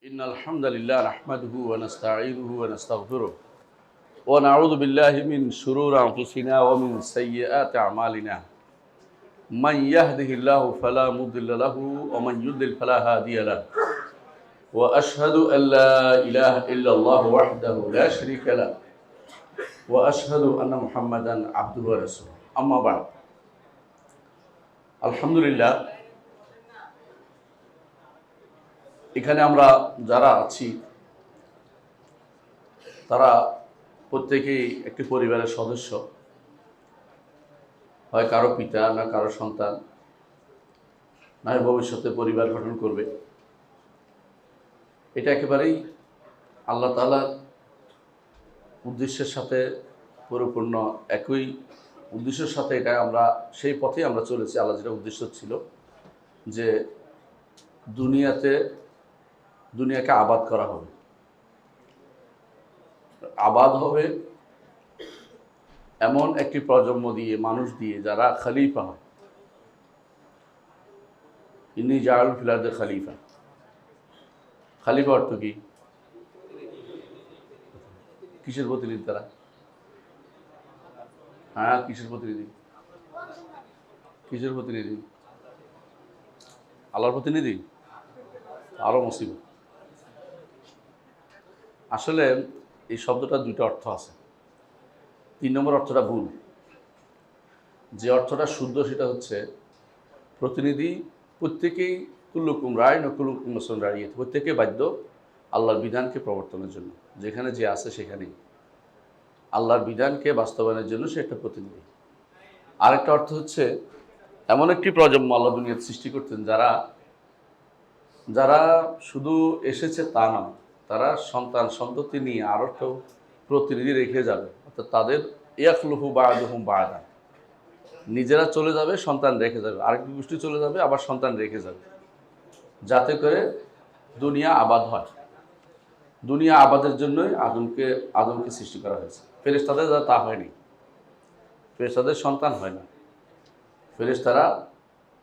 إن الحمد لله نحمده ونستعينه ونستغفره ونعوذ بالله من شرور أنفسنا ومن سيئات أعمالنا من يهده الله فلا مضل له ومن يضلل فلا هادي له وأشهد أن لا إله إلا الله وحده لا شريك له وأشهد أن محمدا عبده ورسوله أما بعد الحمد لله এখানে আমরা যারা আছি তারা প্রত্যেকেই একটি পরিবারের সদস্য, হয় কারো পিতা না কারো সন্তান, না ভবিষ্যতে পরিবার গঠন করবে। এটা একেবারেই আল্লাহ তাআলার উদ্দেশ্যের সাথে পরিপূর্ণ, একই উদ্দেশ্যের সাথে এটা আমরা সেই পথেই আমরা চলেছি। আল্লাহ যেটা উদ্দেশ্য ছিল যে দুনিয়াকে আবাদ করা হবে, আবাদ হবে এমন একটি প্রজন্ম দিয়ে, মানুষ দিয়ে যারা খলিফা হয়। ইন্নী জাআলু ফিল আরদি খলিফা। খলিফা অর্থ কি? কিসের প্রতিনিধি তারা? হ্যাঁ, কিসের প্রতিনিধি? কিসের প্রতিনিধি? আল্লাহর প্রতিনিধি। আরো মুসিবত। আসলে এই শব্দটা দুইটা অর্থ আছে। 3 নম্বর অর্থটা ভুল। যে অর্থটা শুদ্ধ সেটা হচ্ছে প্রতিনিধি। প্রত্যেকেই কুল্লুকুম রাইন ও কুল্লুকুম মাসউলুন আন রাইয়্যিহি, প্রত্যেকে বাধ্য আল্লাহর বিধানকে প্রবর্তনের জন্য। যেখানে যে আছে সেখানেই আল্লাহর বিধানকে বাস্তবায়নের জন্য সে একটা প্রতিনিধি। আরেকটা অর্থ হচ্ছে এমন একটি প্রজন্ম আল্লাহ দুনিয়াতে সৃষ্টি করতেন যারা শুধু এসেছে তা নয়, তারা সন্তান সন্ততি নিয়ে আরও একটা প্রতিনিধি রেখে যাবে। অর্থাৎ তাদের ইয়াখলুফু বা'দুহুম বা'দান, নিজেরা চলে যাবে, সন্তান রেখে যাবে, আরেকটি গোষ্ঠী চলে যাবে, আবার সন্তান রেখে যাবে, যাতে করে দুনিয়া আবাদ হয়। দুনিয়া আবাদের জন্যই আদমকে সৃষ্টি করা হয়েছে। ফেরেশতাদের তা হয়নি। ফেরেশতাদের সন্তান হয় না। ফেরেশতারা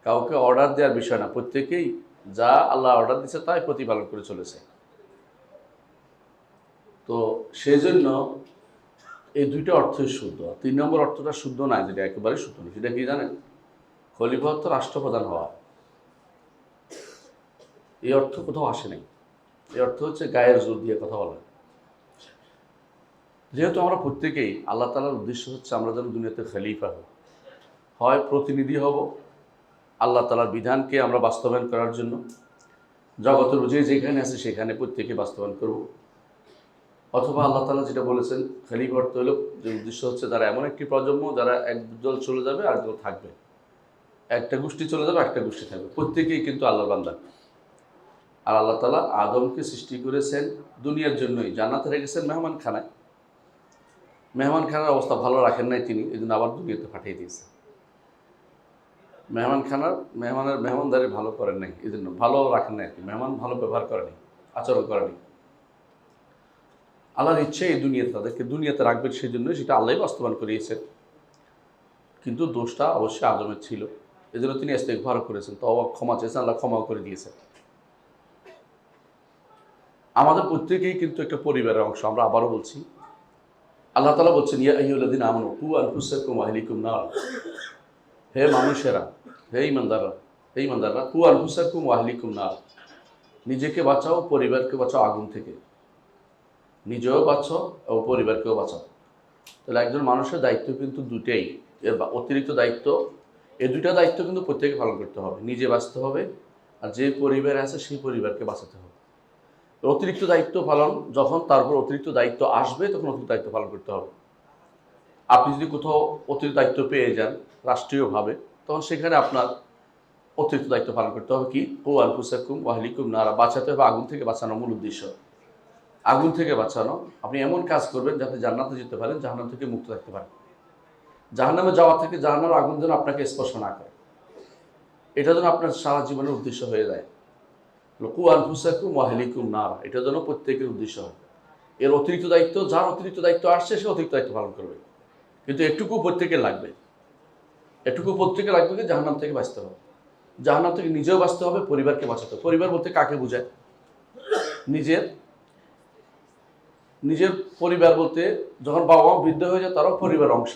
কাউকে অর্ডার দেওয়ার বিষয় না, প্রত্যেকেই যা আল্লাহ অর্ডার দিচ্ছে তাই প্রতিপালন করে চলেছে। তো সেজন্য এই দুইটা অর্থই শুদ্ধ। 3 নম্বর অর্থটা শুদ্ধ নয়, যেটা একেবারে শুদ্ধ নয়। সেটা কি জানেন? খলিফা অর্থ রাষ্ট্রপ্রধান হওয়া। এই অর্থ কোথাও আসে নাই। এই অর্থ হচ্ছে গায়ের জোর দিয়ে কথা বলা। যেহেতু আমরা প্রত্যেকেই, আল্লাহ তাআলার উদ্দেশ্য হচ্ছে আমরা যেন দুনিয়াতে খলিফা হই, হয় প্রতিনিধি হব আল্লাহ তাআলার বিধানকে আমরা বাস্তবায়ন করার জন্য, জগতের যেখানে আছে সেখানে প্রত্যেকে বাস্তবায়ন করব, অথবা আল্লাহ তাআলা যেটা বলেছেন খলিফা অর্থ হলো, যে উদ্দেশ্য হচ্ছে যারা এমন একটি প্রজন্ম যারা একদল চলে যাবে আরেকদল থাকবে, একটা গোষ্ঠী চলে যাবে একটা গোষ্ঠী থাকবে, প্রত্যেকেই কিন্তু আল্লাহর বান্দা। আর আল্লাহ তাআলা আদমকে সৃষ্টি করেছেন দুনিয়ার জন্যই, জান্নাতে রেখেছেন মেহমানখানায়। মেহমানখানার অবস্থা ভালো রাখেন নাই তিনি, এই জন্য আবার দুনিয়াতে পাঠিয়ে দিয়েছেন। মেহমানদারি ভালো করেন নাই, এই জন্য ভালো রাখেন নাই, মেহমান ভালো ব্যবহার করেনি, আচরণ করেনি। আল্লাহর ইচ্ছে এই তাদেরকে দুনিয়াতে রাখবেন, সেই জন্যই সেটা আল্লাহই বাস্তবায়ন করিয়েছেন। কিন্তু দোষটা অবশ্যই আদমের ছিল, এই জন্য তিনি ইস্তেগফার করেছেন, তওবা ক্ষমা চেয়েছেন, আল্লাহ ক্ষমাও করে দিয়েছেন। আমাদের প্রত্যেকেই কিন্তু একটা পরিবারের অংশ। আমরা আবারও বলছি, আল্লাহ তাআলা বলছেন ইয়া আইয়ুহাল্লাযীনা আমানু কু আনফুসাকুম ওয়া আহলিকুম নার। হে মানুষেরা, হে ইমানদাররা, কু আনফুসাকুম ওয়া আহলিকুম নার, নিজেকে বাঁচাও, পরিবারকে বাঁচাও আগুন থেকে। নিজেও বাঁচো এবং পরিবারকেও বাঁচাও। তাহলে একজন মানুষের দায়িত্ব কিন্তু দুটেই, এর অতিরিক্ত দায়িত্ব, এই দুইটা দায়িত্ব কিন্তু প্রত্যেকে পালন করতে হবে। নিজে বাঁচতে হবে, আর যে পরিবারে আছে সেই পরিবারকে বাঁচাতে হবে। অতিরিক্ত দায়িত্ব পালন, যখন তারপর অতিরিক্ত দায়িত্ব আসবে তখন অতিরিক্ত দায়িত্ব পালন করতে হবে। আপনি যদি কোথাও অতিরিক্ত দায়িত্ব পেয়ে যান রাষ্ট্রীয়ভাবে, তখন সেখানে আপনার অতিরিক্ত দায়িত্ব পালন করতে হবে। কি? কু আনফুসাকুম ওয়া আহলিকুম নারা, বাঁচাতে হবে, আগুন থেকে বাঁচানো মূল উদ্দেশ্য। আগুন থেকে বাঁচানো, আপনি এমন কাজ করবেন যাতে জান্নাতে যেতে পারেন, জাহান্নাম থেকে মুক্ত থাকতে পারেন। জাহান্নামে যাওয়া থেকে, জাহান্নামের আগুন যেন আপনাকে স্পর্শ না করে, এটা যেন আপনার সারা জীবনের উদ্দেশ্য হয়ে যায়। কু আনফুসাকুম ওয়া আহলিকুম নারা, এটা যেন প্রত্যেকের উদ্দেশ্য হয়। এর অতিরিক্ত দায়িত্ব, যার অতিরিক্ত দায়িত্ব আসছে সে অতিরিক্ত দায়িত্ব পালন করবে, কিন্তু এটুকু প্রত্যেকের লাগবে। এটুকু প্রত্যেকে লাগবে যে জাহান্নাম থেকে বাঁচতে হবে, জাহান্নাম থেকে নিজেও বাঁচতে হবে, পরিবারকে বাঁচাতে হবে। পরিবার বলতে কাকে বোঝায়? নিজের নিজের পরিবার বলতে যখন বাবা মা বৃদ্ধ হয়ে যায় তারাও পরিবার অংশ,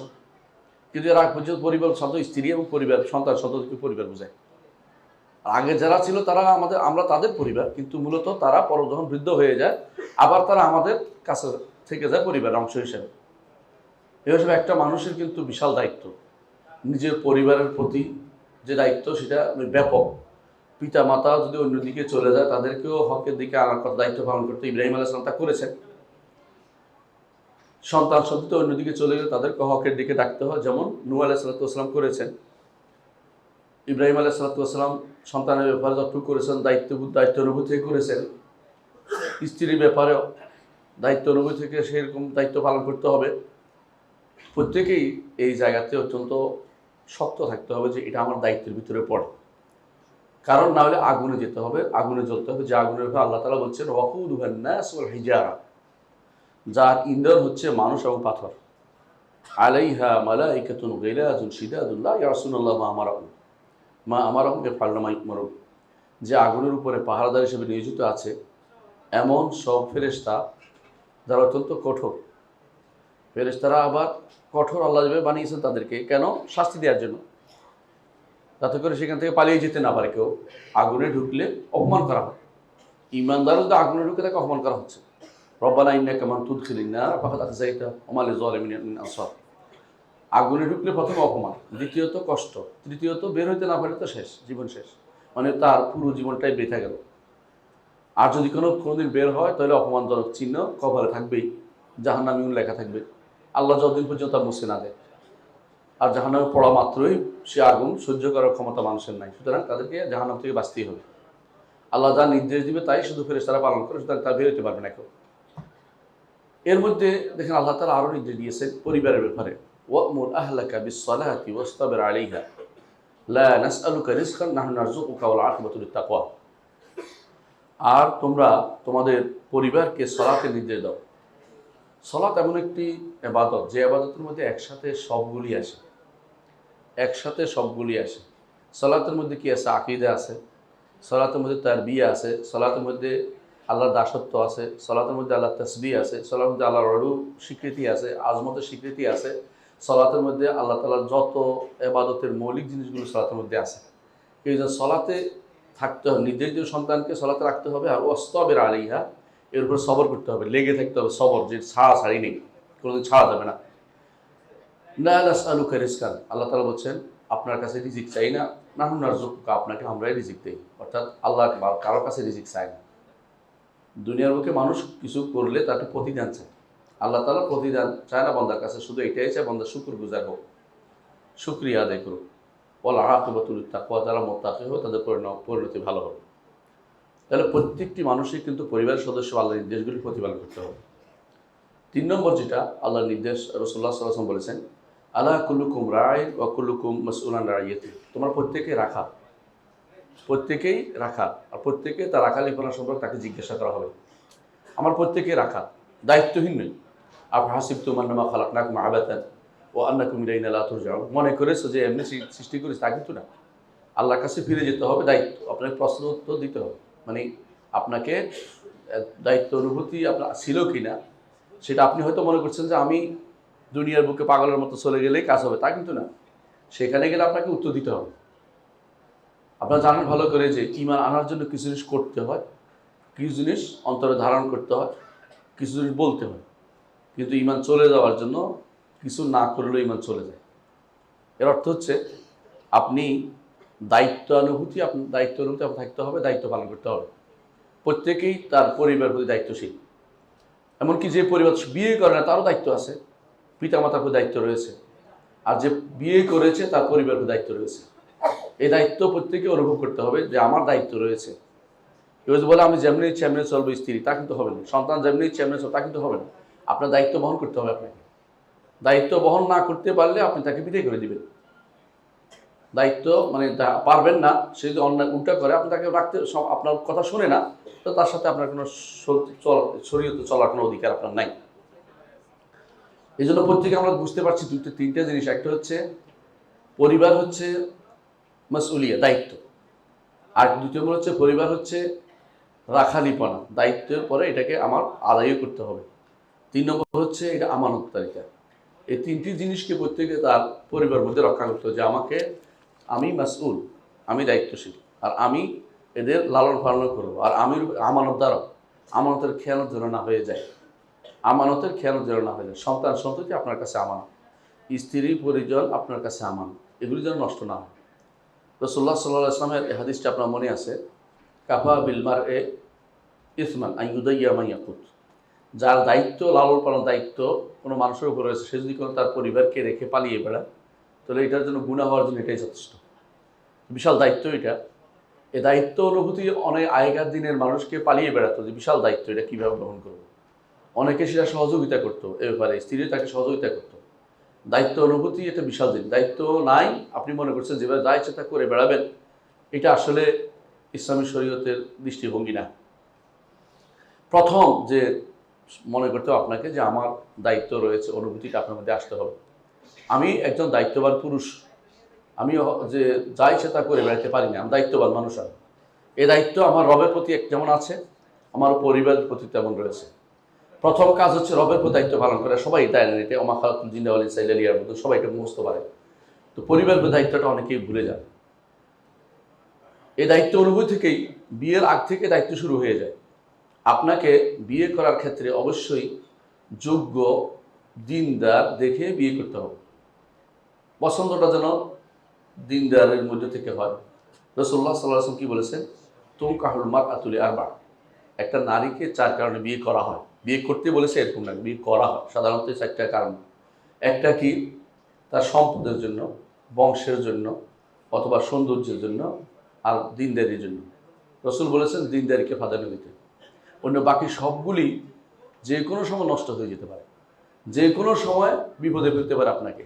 কিন্তু এর আগ পর্যন্ত পরিবার শব্দ স্ত্রী এবং পরিবার সন্তান সদস্যকে পরিবার বোঝায়। আগে যারা ছিল তারা আমরা তাদের পরিবার, কিন্তু মূলত তারা যখন বৃদ্ধ হয়ে যায় আবার তারা আমাদের কাছে থেকে যায় পরিবার অংশ হিসেবে। এই হিসেবে একটা মানুষের কিন্তু বিশাল দায়িত্ব, নিজের পরিবারের প্রতি যে দায়িত্ব সেটা ব্যাপক। পিতা মাতা যদি অন্যদিকে চলে যায় তাদেরকেও হকের দিকে আনার কথা দায়িত্ব পালন করতে ইব্রাহিম আলাইহিস সালাম তা করেছেন। সন্তান সন্ততি অন্যদিকে চলে গেলে তাদেরকে হকের দিকে ডাকতে হয়, যেমন নূহ আলাইহিস সালাম করেছেন। ইব্রাহিম আলাইহিস সালাম সন্তানের ব্যাপারে যতটুকু করেছেন দায়িত্ব অনুভূতি থেকে করেছেন। স্ত্রীর ব্যাপারেও দায়িত্ব অনুভূতি থেকে সেরকম দায়িত্ব পালন করতে হবে। প্রত্যেকেই এই জায়গাতে অত্যন্ত শক্ত থাকতে হবে যে এটা আমার দায়িত্বের ভিতরে পড়ে, কারণ না হলে আগুনে যেতে হবে, আগুনে জ্বলতে হবে। যে আগুনের ব্যাপারে আল্লাহ তাআলা বলছেন ওয়াকুদুহান নাস ওয়াল হিজারা, যার ইন্ধন হচ্ছে মানুষ এবং পাথর। আলাইহা মালাইকাতুন গিলাযুন শিদাদুন লা ইয়াসুনাল্লাহ মা আমারহুম ইয়াফআলুনা মা ইউমারুন, যে আগুনের উপরে পাহারাদার হিসেবে নিয়োজিত আছে এমন সব ফেরেশতা যারা অত্যন্ত কঠোর। ফেরেশতারা আবার কঠোর আল্লাহ যেভাবে বানিয়েছেন তাদেরকে, কেন? শাস্তি দেওয়ার জন্য, যাতে করে সেখান থেকে পালিয়ে যেতে না পারে কেউ। আগুনে ঢুকলে অপমান করা হয়, ইমানদার যদি আগুনে ঢুকে তাকে অপমান করা হচ্ছে। রব্বানা ইন্নাকা মান তুদখিলিন নার ফাকাদ আখযাইতা ওয়া মা লিয-যালিমিন মিন আনসার। আগুনে ঢুকলে প্রথমে অপমান, দ্বিতীয়ত কষ্ট, তৃতীয়ত বের হইতে না পারলে তো শেষ, জীবন শেষ, মানে তার পুরো জীবনটাই বৃথা গেল। আর যদি কোনোদিন বের হয় তাহলে অপমানজনক চিহ্ন কপালে থাকবেই, জাহান্নামীউন লেখা থাকবে, আল্লাহ যতদিন পর্যন্ত তা মুছে না দেয়। আর জাহান্নামে পড়া মাত্রই সে আগুন সহ্য করার ক্ষমতা মানুষের নাই, সুতরাং তাদেরকে জাহান্নাম থেকে বাঁচতেই হবে। আল্লাহ যা নির্দেশ দিবে তাই শুধু ফেরেশতারা পালন করে, সুতরাং তা বের হতে পারবে না কেউ। এর মধ্যে দেখেন আল্লাহ তাআলা আরও নির্দেশ দিয়েছেন পরিবারের ব্যাপারে, ওয়া'মুর আহলাকা বিস-সালাতি ওয়াসতাবির আলাইহা লা নাসআলুকা রিজকান নাহনু নারযুকুকা ওয়াল আকিবাতু লিত-তাকওয়া। আর তোমরা তোমাদের পরিবারকে সালাতের নির্দেশ দাও। সালাত এমন একটি ইবাদত যে ইবাদতের মধ্যে একসাথে সবগুলি আসে। সালাতের মধ্যে কি আছে? আকীদা আছে, সালাতের মধ্যে তারবিয়া আছে, সালাতের মধ্যে আল্লাহর দাসত্ব আছে, সালাতের মধ্যে আল্লাহর তাসবিহ আছে, সালাতের মধ্যে আল্লাহর রুউ স্বীকৃতি আছে, আজমতের স্বীকৃতি আছে, সালাতের মধ্যে আল্লাহ তাআলার যত ইবাদতের মৌলিক জিনিসগুলো সালাতের মধ্যে আছে। এই জন্য সালাতে থাকতে হবে, নিজের যে সন্তানকে সালাতে রাখতে হবে, আর ওয়াসতাবির আলাইহা, এর উপর সবর করতে হবে, লেগে থাকতে হবে, সবর, যে ছাড়াছাড়ি নেই, কোনোদিন ছাড়া যাবে না। লা নাসআলুকা রিজকান, আল্লাহ তাআলা বলছেন আপনার কাছে রিজিক চাই না, নাহনু নারযুকুকা, আপনাকে আমরাই রিজিক দেই। অর্থাৎ আল্লাহ কারোর কাছে রিজিক চায় না। দুনিয়ার বুকে মানুষ কিছু করলে তাকে প্রতিদান চায়, আল্লাহ তাআলা প্রতিদান চায় না বান্দার কাছে, শুধু এটাই চায় বান্দা শুকরগুজার হোক, শুকরিয়া আদায় করুক। ওয়াল আকিবাতু লিত-তাকওয়া, যারা মুত্তাকী হবে তাদের পরিণতি ভালো হবে। তাহলে প্রত্যেকটি মানুষই কিন্তু পরিবারের সদস্য আল্লাহর নির্দেশগুলি প্রতিপালন করতে হবে। 3 নম্বর যেটা আল্লাহর নির্দেশ, রাসূলুল্লাহ সাল্লাল্লাহু আলাইহি ওয়াসাল্লাম বলেছেন, আলা কুল্লুকুম রাইন ওয়া কুল্লুকুম মাসউলান আন রাইয়াতি, তোমরা প্রত্যেকেই রাখা, আর প্রত্যেকে তার রাখালিপনা সম্পর্কে তাকে জিজ্ঞাসা করা হবে। আমার প্রত্যেকেই রাখা, দায়িত্বহীন নই। আফহাসিবতুম আন্নামা খালাকনাকুম আবাতান ওয়া আন্নাকুম ইলাইনা লা তুরজাউন, মনে করেছো যে এমনি সৃষ্টি করেছে, তা কিন্তু না। আল্লাহর কাছে ফিরে যেতে হবে, দায়িত্ব, আপনাকে প্রশ্ন উত্তর দিতে হবে, মানে আপনাকে দায়িত্ব অনুভূতি আপনার ছিল কি না সেটা আপনি হয়তো মনে করছেন যে আমি দুনিয়ার বুকে পাগলের মতো চলে গেলেই কাজ হবে, তা কিন্তু না। সেখানে গেলে আপনাকে উত্তর দিতে হবে। আপনারা জানেন ভালো করে যে ঈমান আনার জন্য কিছু জিনিস করতে হয়, কিছু জিনিস অন্তরে ধারণ করতে হয়, কিছু জিনিস বলতে হয়, কিন্তু ঈমান চলে যাওয়ার জন্য কিছু না করলেও ঈমান চলে যায়। এর অর্থ হচ্ছে আপনি দায়িত্ব অনুভূতি আপনার থাকতে হবে, দায়িত্ব পালন করতে হবে। প্রত্যেকেই তার পরিবারের প্রতি দায়িত্বশীল, এমনকি যে পরিবার বিয়ে করে না তারও দায়িত্ব আছে, পিতামাতার প্রতি দায়িত্ব রয়েছে, আর যে বিয়ে করেছে তার পরিবারের প্রতি দায়িত্ব রয়েছে। এই দায়িত্ব প্রত্যেকে অনুভব করতে হবে যে আমার দায়িত্ব রয়েছে। কেউ যদি বলে আমি যেমনি ইচ্ছে এমনি চলবো স্ত্রী, তা কিন্তু হবে না। সন্তান যেমনি ইচ্ছে এমনি চলবে, তা কিন্তু হবে না। আপনার দায়িত্ব বহন করতে হবে। আপনাকে দায়িত্ব বহন না করতে পারলে আপনি তাকে বিদায় করে দিবেন। দায়িত্ব মানে পারবেন না, সে যদি অন্যায় উল্টা করে আপনি তাকে রাখতে, আপনার কথা শুনে না, তো তার সাথে আপনার কোনো শরীয়তে চলার কোনো অধিকার আপনার নাই। এই জন্য প্রত্যেকে আমরা বুঝতে পারছি তিনটা জিনিস। একটা হচ্ছে পরিবার হচ্ছে মাসউলিয়া, দায়িত্ব, আর দ্বিতীয় নম্বর হচ্ছে পরিবার হচ্ছে রাখালিপনা, দায়িত্বের পরে এটাকে আমার আদায় করতে হবে। 3 নম্বর হচ্ছে এটা আমানতদারিতা। এই 3টি জিনিসকে প্রত্যেকে তার পরিবার মধ্যে রক্ষা করতে হবে, যে আমি মাসউল, আমি দায়িত্বশীল, আর আমি এদের লালন পালন করবো, আর আমি আমানতদারও। আমানতের খেয়ানত যেন না হয়ে যায়, আমানতের খেয়ানত যেন না হয়ে যায়। সন্তান সন্ততি আপনার কাছে আমানত, স্ত্রী পরিজন আপনার কাছে আমানত, এগুলি যেন নষ্ট না হয়। রাসূলুল্লাহ সাল্লাল্লাহু আলাইহি ওয়াসাল্লামের এই হাদিসটা আপনার মনে আছে, কাফা বিল মারই ইসমান আন ইউদাইয়া মা ইয়াকুত। যার দায়িত্ব, লালন পালন দায়িত্ব কোনো মানুষের উপর রয়েছে, সে যদি কোনো তার পরিবারকে রেখে পালিয়ে বেড়ায়, তাহলে এটার জন্য গুনাহ হওয়ার জন্য এটাই যথেষ্ট। বিশাল দায়িত্ব এটা। এই দায়িত্ব অনুভূতি অনেক আগেকার দিনের মানুষকে পালিয়ে বেড়াতো, যে বিশাল দায়িত্ব, এটা কীভাবে গ্রহণ করবো। অনেকে সেটা সহযোগিতা করতো, এ ব্যাপারে স্ত্রী তাকে সহযোগিতা করতো। দায়িত্ব অনুভূতি এটা বিশাল জিনিস। দায়িত্ব নাই, আপনি মনে করছেন যেভাবে যা ইচ্ছা তা করে বেড়াবেন, এটা আসলে ইসলামী শরীয়তের দৃষ্টিভঙ্গি না। প্রথম যে মনে করতে হবে আপনাকে, যে আমার দায়িত্ব রয়েছে, অনুভূতিটা আপনার মধ্যে আসতে হবে। আমি একজন দায়িত্ববান পুরুষ, আমি যে যা ইচ্ছা তা করে বেড়াতে পারি না, আমি দায়িত্ববান মানুষ। আমি এই দায়িত্ব আমার রবের প্রতি যেমন আছে, আমার পরিবারের প্রতি তেমন রয়েছে। প্রথম কাজ হচ্ছে রবের প্রতি দায়িত্ব পালন করা। সবাই তাই না, এটা ওমা খালাকুল জিন্না ওয়াল ইনসা ইল্লা লিয়াবুদুন, সবাই এটা মুখস্থ পারে। তো পরিবারের দায়িত্বটা অনেকেই ভুলে যায়। এই দায়িত্ব অনুভূতি থেকেই বিয়ের আগ থেকে দায়িত্ব শুরু হয়ে যায়। আপনাকে বিয়ে করার ক্ষেত্রে অবশ্যই যোগ্য দিনদার দেখে বিয়ে করতে হবে। পছন্দটা যেন দিনদারের মধ্যে থেকে হয়। রাসূলুল্লাহ সাল্লাল্লাহু আলাইহি ওয়াসাল্লাম কি বলেছেন, তুনকাহুল মারআতু লিআরবা। একটা নারীকে 4 কারণে বিয়ে করা হয়। বিয়ে করতে বলেছে এরকম না, বিয়ে করা হয় সাধারণত 4টা কারণ। একটা কি, তার সম্পদের জন্য, বংশের জন্য, অথবা সৌন্দর্যের জন্য, আর দিনদারির জন্য। রাসূল বলেছেন দিনদারিকে প্রাধান্য দিতে। অন্য বাকি সবগুলি যে কোনো সময় নষ্ট হয়ে যেতে পারে, যে কোনো সময় বিপদে ফেলতে পারে আপনাকে।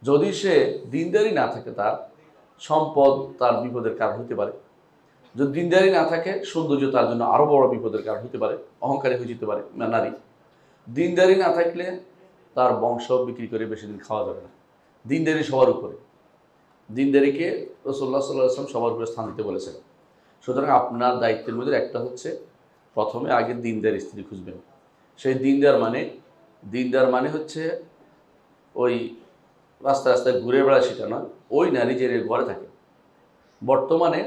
যদি সে দিনদারি না থাকে, তার সম্পদ তার বিপদের কারণ হতে পারে। যদি দিনদারি না থাকে, সৌন্দর্য তার জন্য আরও বড় বিপদের কারণ হতে পারে, অহংকারী হয়ে যেতে পারে নারী। দিনদারি না থাকলে তার বংশ বিক্রি করে বেশি দিন খাওয়া যাবে না। দিনদারি সবার উপরে, দিনদারিকে রাসূলুল্লাহ সাল্লাল্লাহু আলাইহি ওয়াসাল্লাম সবার উপরে স্থান দিতে বলেছেন। সুতরাং আপনার দায়িত্বের মধ্যে একটা হচ্ছে, প্রথমে আগে দিনদার স্ত্রী খুঁজবেন। সেই দিনদার মানে হচ্ছে ওই রাস্তায় রাস্তায় ঘুরে বেড়ায় সেটা নয়, ওই নারী যে ঘরে থাকে। বর্তমানে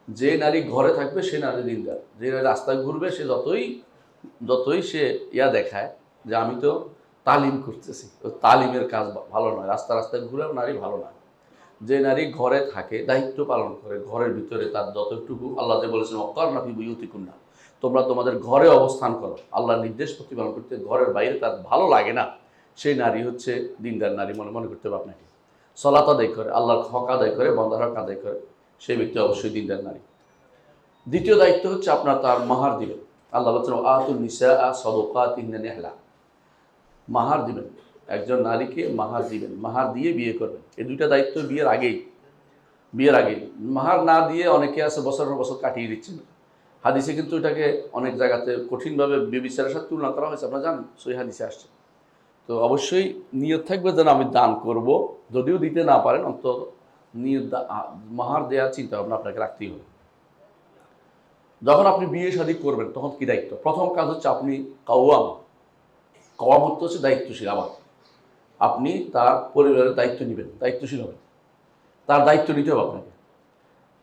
যে নারী ঘরে থাকবে সে নারী দিনদার। যে নারী রাস্তায় ঘুরবে, সে যতই সে দেখায় যে আমি তো তালিম করতেছি, তালিমের কাজ ভালো নয়, রাস্তায় ঘুরেও নারী ভালো নয়। যে নারী ঘরে থাকে, দায়িত্ব পালন করে, ঘরের ভিতরে তার যতটুকু, আল্লাহ যে বলেছেন ওয়াক্কারনা ফি বুয়ুতিকুন্না, তোমরা তোমাদের ঘরে অবস্থান করো, আল্লাহর নির্দেশ প্রতিপালন করতে, ঘরের বাইরে তার ভালো লাগে না, সেই নারী হচ্ছে দিনদার নারী মনে করতে হবে আপনাকে। সালাত আদায় করে, আল্লাহর হক আদায় করে, বান্দার হক আদায় করে, সেই ব্যক্তি অবশ্যই দিনদার নারী। দ্বিতীয় দায়িত্ব হচ্ছে আপনার তার মাহার দিবেন। আল্লাহ বলছেন আতুন নিসা সাদাকাতিহিন্না নিহলা, মাহার দিবেন। একজন নারীকে মাহার দিবেন, মাহার দিয়ে বিয়ে করবেন। এই 2টা দায়িত্ব বিয়ের আগেই। মাহার না দিয়ে অনেকে আছে বছরের বছর কাটিয়ে দিচ্ছেন। হাদিসে কিন্তু এটাকে অনেক জায়গাতে কঠিনভাবে ব্যভিচারের সাথে তুলনা করা হয়েছে, আপনারা জানেন, সই হাদিসে আসছে। তো অবশ্যই নিয়ত থাকবে যেন আমি দান করব, যদিও দিতে না পারেন, অন্তত নিয়ত মাহার দেওয়ার চিন্তা ভাবনা আপনাকে রাখতেই হবে। যখন আপনি বিয়ে শাদী করবেন, তখন কি দায়িত্ব? প্রথম কাজ হচ্ছে আপনি কাওয়াম হচ্ছে দায়িত্বশীল। আবার আপনি তার পরিবারের দায়িত্ব নেবেন, দায়িত্বশীল হবেন, তার দায়িত্ব নিতে হবে আপনাকে।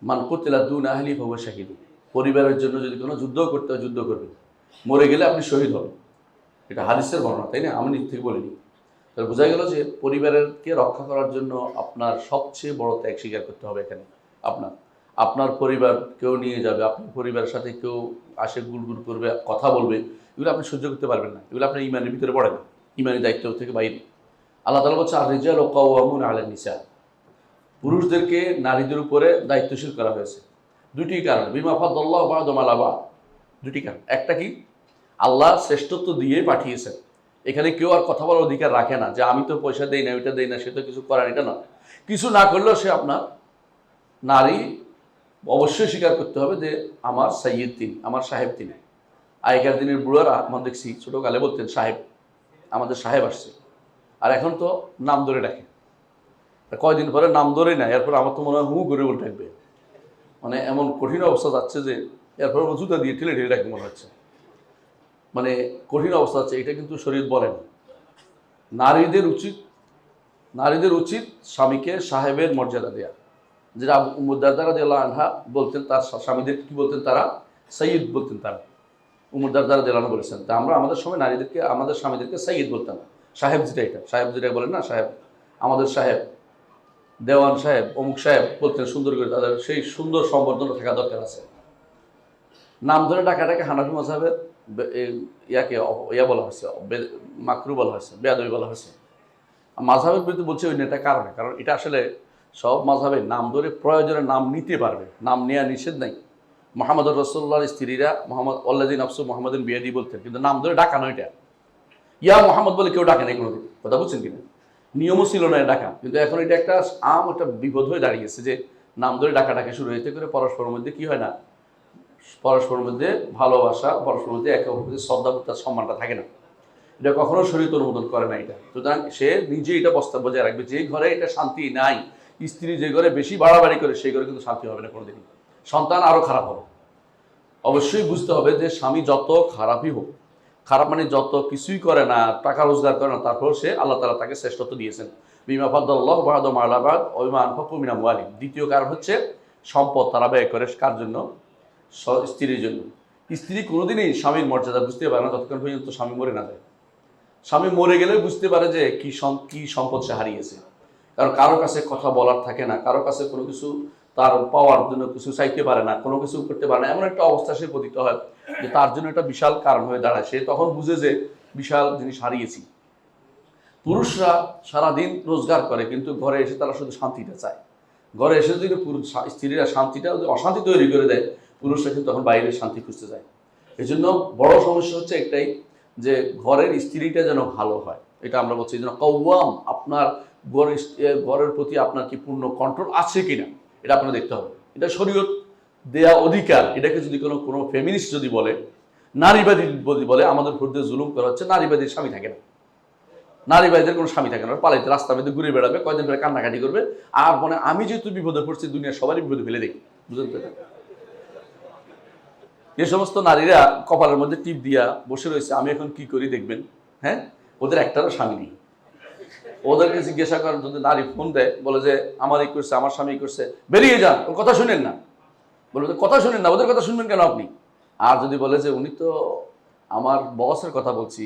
মান কুতিলা দুনা আহলি ফাহুয়া শাহিদ, পরিবারের জন্য যদি কোনো যুদ্ধ করতে হয়, যুদ্ধ করবেন, মরে গেলে আপনি শহীদ হবেন। এটা হাদিসের বর্ণনা, তাই না? আমি নিজ থেকে বলিনি। তাহলে বোঝা গেল যে পরিবারকে রক্ষা করার জন্য আপনার সবচেয়ে বড় ত্যাগ স্বীকার করতে হবে। এখানে আপনার পরিবার কেউ নিয়ে যাবে, আপনার পরিবারের সাথে কেউ আসে গুলগুল করবে, কথা বলবে, এগুলো আপনি সহ্য করতে পারবেন না। এগুলো আপনার ইমানের ভিতরে পড়ে না, ইমানি দায়িত্ব থেকে বাইরে। আল্লাহ তাআলা বলছে আর রিজালু কাওয়ামুনা আলান নিসা, পুরুষদেরকে নারীদের উপরে দায়িত্বশীল করা হয়েছে 2টি কারণ। বিমা ফাদ্দাল্লাহু বা'দাহুম আলা বা'দ, 2টি কারণ। একটা কি, আল্লাহ শ্রেষ্ঠত্ব দিয়েই পাঠিয়েছেন। এখানে কেউ আর কথা বলার অধিকার রাখে না যে আমি তো পয়সা দেই না, ওইটা দেই না, সে তো কিছু করার, এটা না। কিছু না করলেও সে আপনার নারী, অবশ্যই স্বীকার করতে হবে যে আমার সাইয়্যিদ তিনি, আমার সাহেব তিনি। আগেকার দিনের বুড়ারা আমার দেখছি ছোটোকালে বলতেন সাহেব, আমাদের সাহেব আসছে। আর এখন তো নাম ধরে ডাকে, কয়দিন পরে নাম ধরে না, এরপর আমার তো মনে হয় হু করে বলে থাকবে। মানে এমন কঠিন অবস্থা যাচ্ছে যে এরপর জুতা দিয়ে ঠেলে ঠেলে রাখতে মনে হচ্ছে, মানে কঠিন অবস্থা হচ্ছে। এটা কিন্তু শরীর বলে না। নারীদের উচিত স্বামীকে সাহেবের মর্যাদা দেয়া। যেটা উম্মু দারদা রাদিয়াল্লাহু আনহা বলতেন, তার স্বামীদের কি বলতেন? তারা সৈয়দ বলতেন। তারা উম্মু দারদা রাদিয়াল্লাহু আনহা বলেছেন, তা আমরা আমাদের সময় নারীদেরকে, আমাদের স্বামীদেরকে সৈয়দ বলতাম। সাহেব যেটা, এটা সাহেব যেটা বলেন না, সাহেব, আমাদের সাহেব, দেওয়ান সাহেব, অমুক সাহেব বলতেন সুন্দর করে। তাদের সেই সুন্দর সম্বর্ধনা থাকা দরকার আছে। নাম ধরে ডাকাটাকে হানাফি মাযহাবের ইয়া বলা হয়েছে, মাকরু বলা হয়েছে, বেয়াদবি বলা হয়েছে। মাযহাবের বিরুদ্ধে বলছে ওই নেতা কারণে, কারণ এটা আসলে সব মাযহাবে নাম ধরে প্রয়োজনে নাম নিতে পারবে, নাম নেওয়া নিষেধ নাই। মোহাম্মদ রাসূলুল্লাহর স্ত্রীরা মোহাম্মদ ওয়াল্লাযী নাফসু মুহাম্মাদিন বিয়াদি বলতেন, কিন্তু নাম ধরে ডাকানো এটা। ইয়া মোহাম্মদ বলে কেউ ডাকে নাই কোনোদিন, কথা বুঝছেন কিনা? নিয়মও ছিল না ডাকা, কিন্তু এখন এটা একটা একটা বিপদ হয়ে দাঁড়িয়েছে যে নাম ধরে ডাকাটাকে শুরু হইতে করে পরস্পরের মধ্যে কি হয় না, পরস্পরের মধ্যে ভালোবাসা, পরস্পরের মধ্যে একে অপরের শ্রদ্ধা তার সম্মানটা থাকে না। এটা কখনো শরীয়ত অনুমোদন করে না এটা। সুতরাং সে নিজে এটা বস্তা বজায় রাখবে। যে ঘরে এটা শান্তি নাই, স্ত্রী যে ঘরে বেশি বাড়াবাড়ি করে, সেই ঘরে কিন্তু শান্তি হবে না কোনোদিনই, সন্তান আরও খারাপ হবে। অবশ্যই বুঝতে হবে যে স্বামী যত খারাপই হোক, খারাপ মানে যত কিছুই করে না, টাকা রোজগার করে না, তারপর সে আল্লাহ তাআলা তাকে শ্রেষ্ঠত্ব দিয়েছেন। বিমা ফাদ্দালাল্লাহু বা'দাহুম আলা বা'দ ওয়া বিমা আনফাকু মিন আমওয়ালিহিম। দ্বিতীয় কারণ হচ্ছে সম্পদ তারা ব্যয় করে কার জন্য? স্ত্রীর জন্য। স্ত্রী কোনোদিনই স্বামীর মর্যাদা বুঝতে পারে না যতক্ষণ পর্যন্ত স্বামী মরে না যায়। স্বামী মরে গেলে বুঝতে পারে যে কি সম্পদ সে হারিয়েছে। কারণ কারো কাছে কথা বলার থাকে না, কারো কাছে কোনো কিছু তার পাওয়ার জন্য কিছু চাইতে পারে না, কোনো কিছু করতে পারে না, এমন একটা অবস্থা সে পতিত হয় যে তার জন্য একটা বিশাল কারণ হয়ে দাঁড়ায়। সে তখন বুঝে যে বিশাল জিনিস হারিয়েছি। পুরুষরা সারাদিন রোজগার করে, কিন্তু ঘরে এসে তারা শুধু শান্তিটা চায়। ঘরে এসে যদি স্ত্রীরা শান্তিটা যদি অশান্তি তৈরি করে দেয়, পুরুষরা কিন্তু তখন বাইরে শান্তি খুঁজতে যায়। এই জন্য বড় সমস্যা হচ্ছে একটাই, যে ঘরের স্ত্রীটা যেন ভালো হয়। এটা আমরা বলছি যেন কওয়াম, আপনার ঘরের প্রতি আপনার কি পূর্ণ কন্ট্রোল আছে কিনা, এটা আপনার দেখতে হবে। এটা শরীয়ত দেয়া অধিকার। এটাকে যদি কোনো ফেমিনিস্ট যদি বলে, নারীবাদী যদি বলে আমাদের উপর দিয়ে জুলুম করা হচ্ছে, নারীবাদীর স্বামী থাকে না, নারীবাদীদের কোনো স্বামী থাকে না, পালাইতে রাস্তার মধ্যে ঘুরে বেড়াবে, কয়দিন পরে কান্নাকাটি করবে, আর মানে আমি যেহেতু বিপদে পড়ছি, দুনিয়ার সবারই বিপদে ফেলে দেখি। বুঝলেন তো? যে সমস্ত নারীরা কপালের মধ্যে টিপ দিয়া বসে রয়েছে, আমি এখন কি করি দেখবেন, হ্যাঁ, ওদের একটারও স্বামী নেই। ওদেরকে জিজ্ঞাসা করেন, যদি নারী ফোন দেয় বলে যে আমার এই করছে, আমার স্বামী করছে, বেরিয়ে যান, ওর কথা শুনেন না। বলে কথা শুনেন না, ওদের কথা শুনবেন কেন আপনি? আর যদি বলে যে উনি তো আমার বসের কথা বলছি,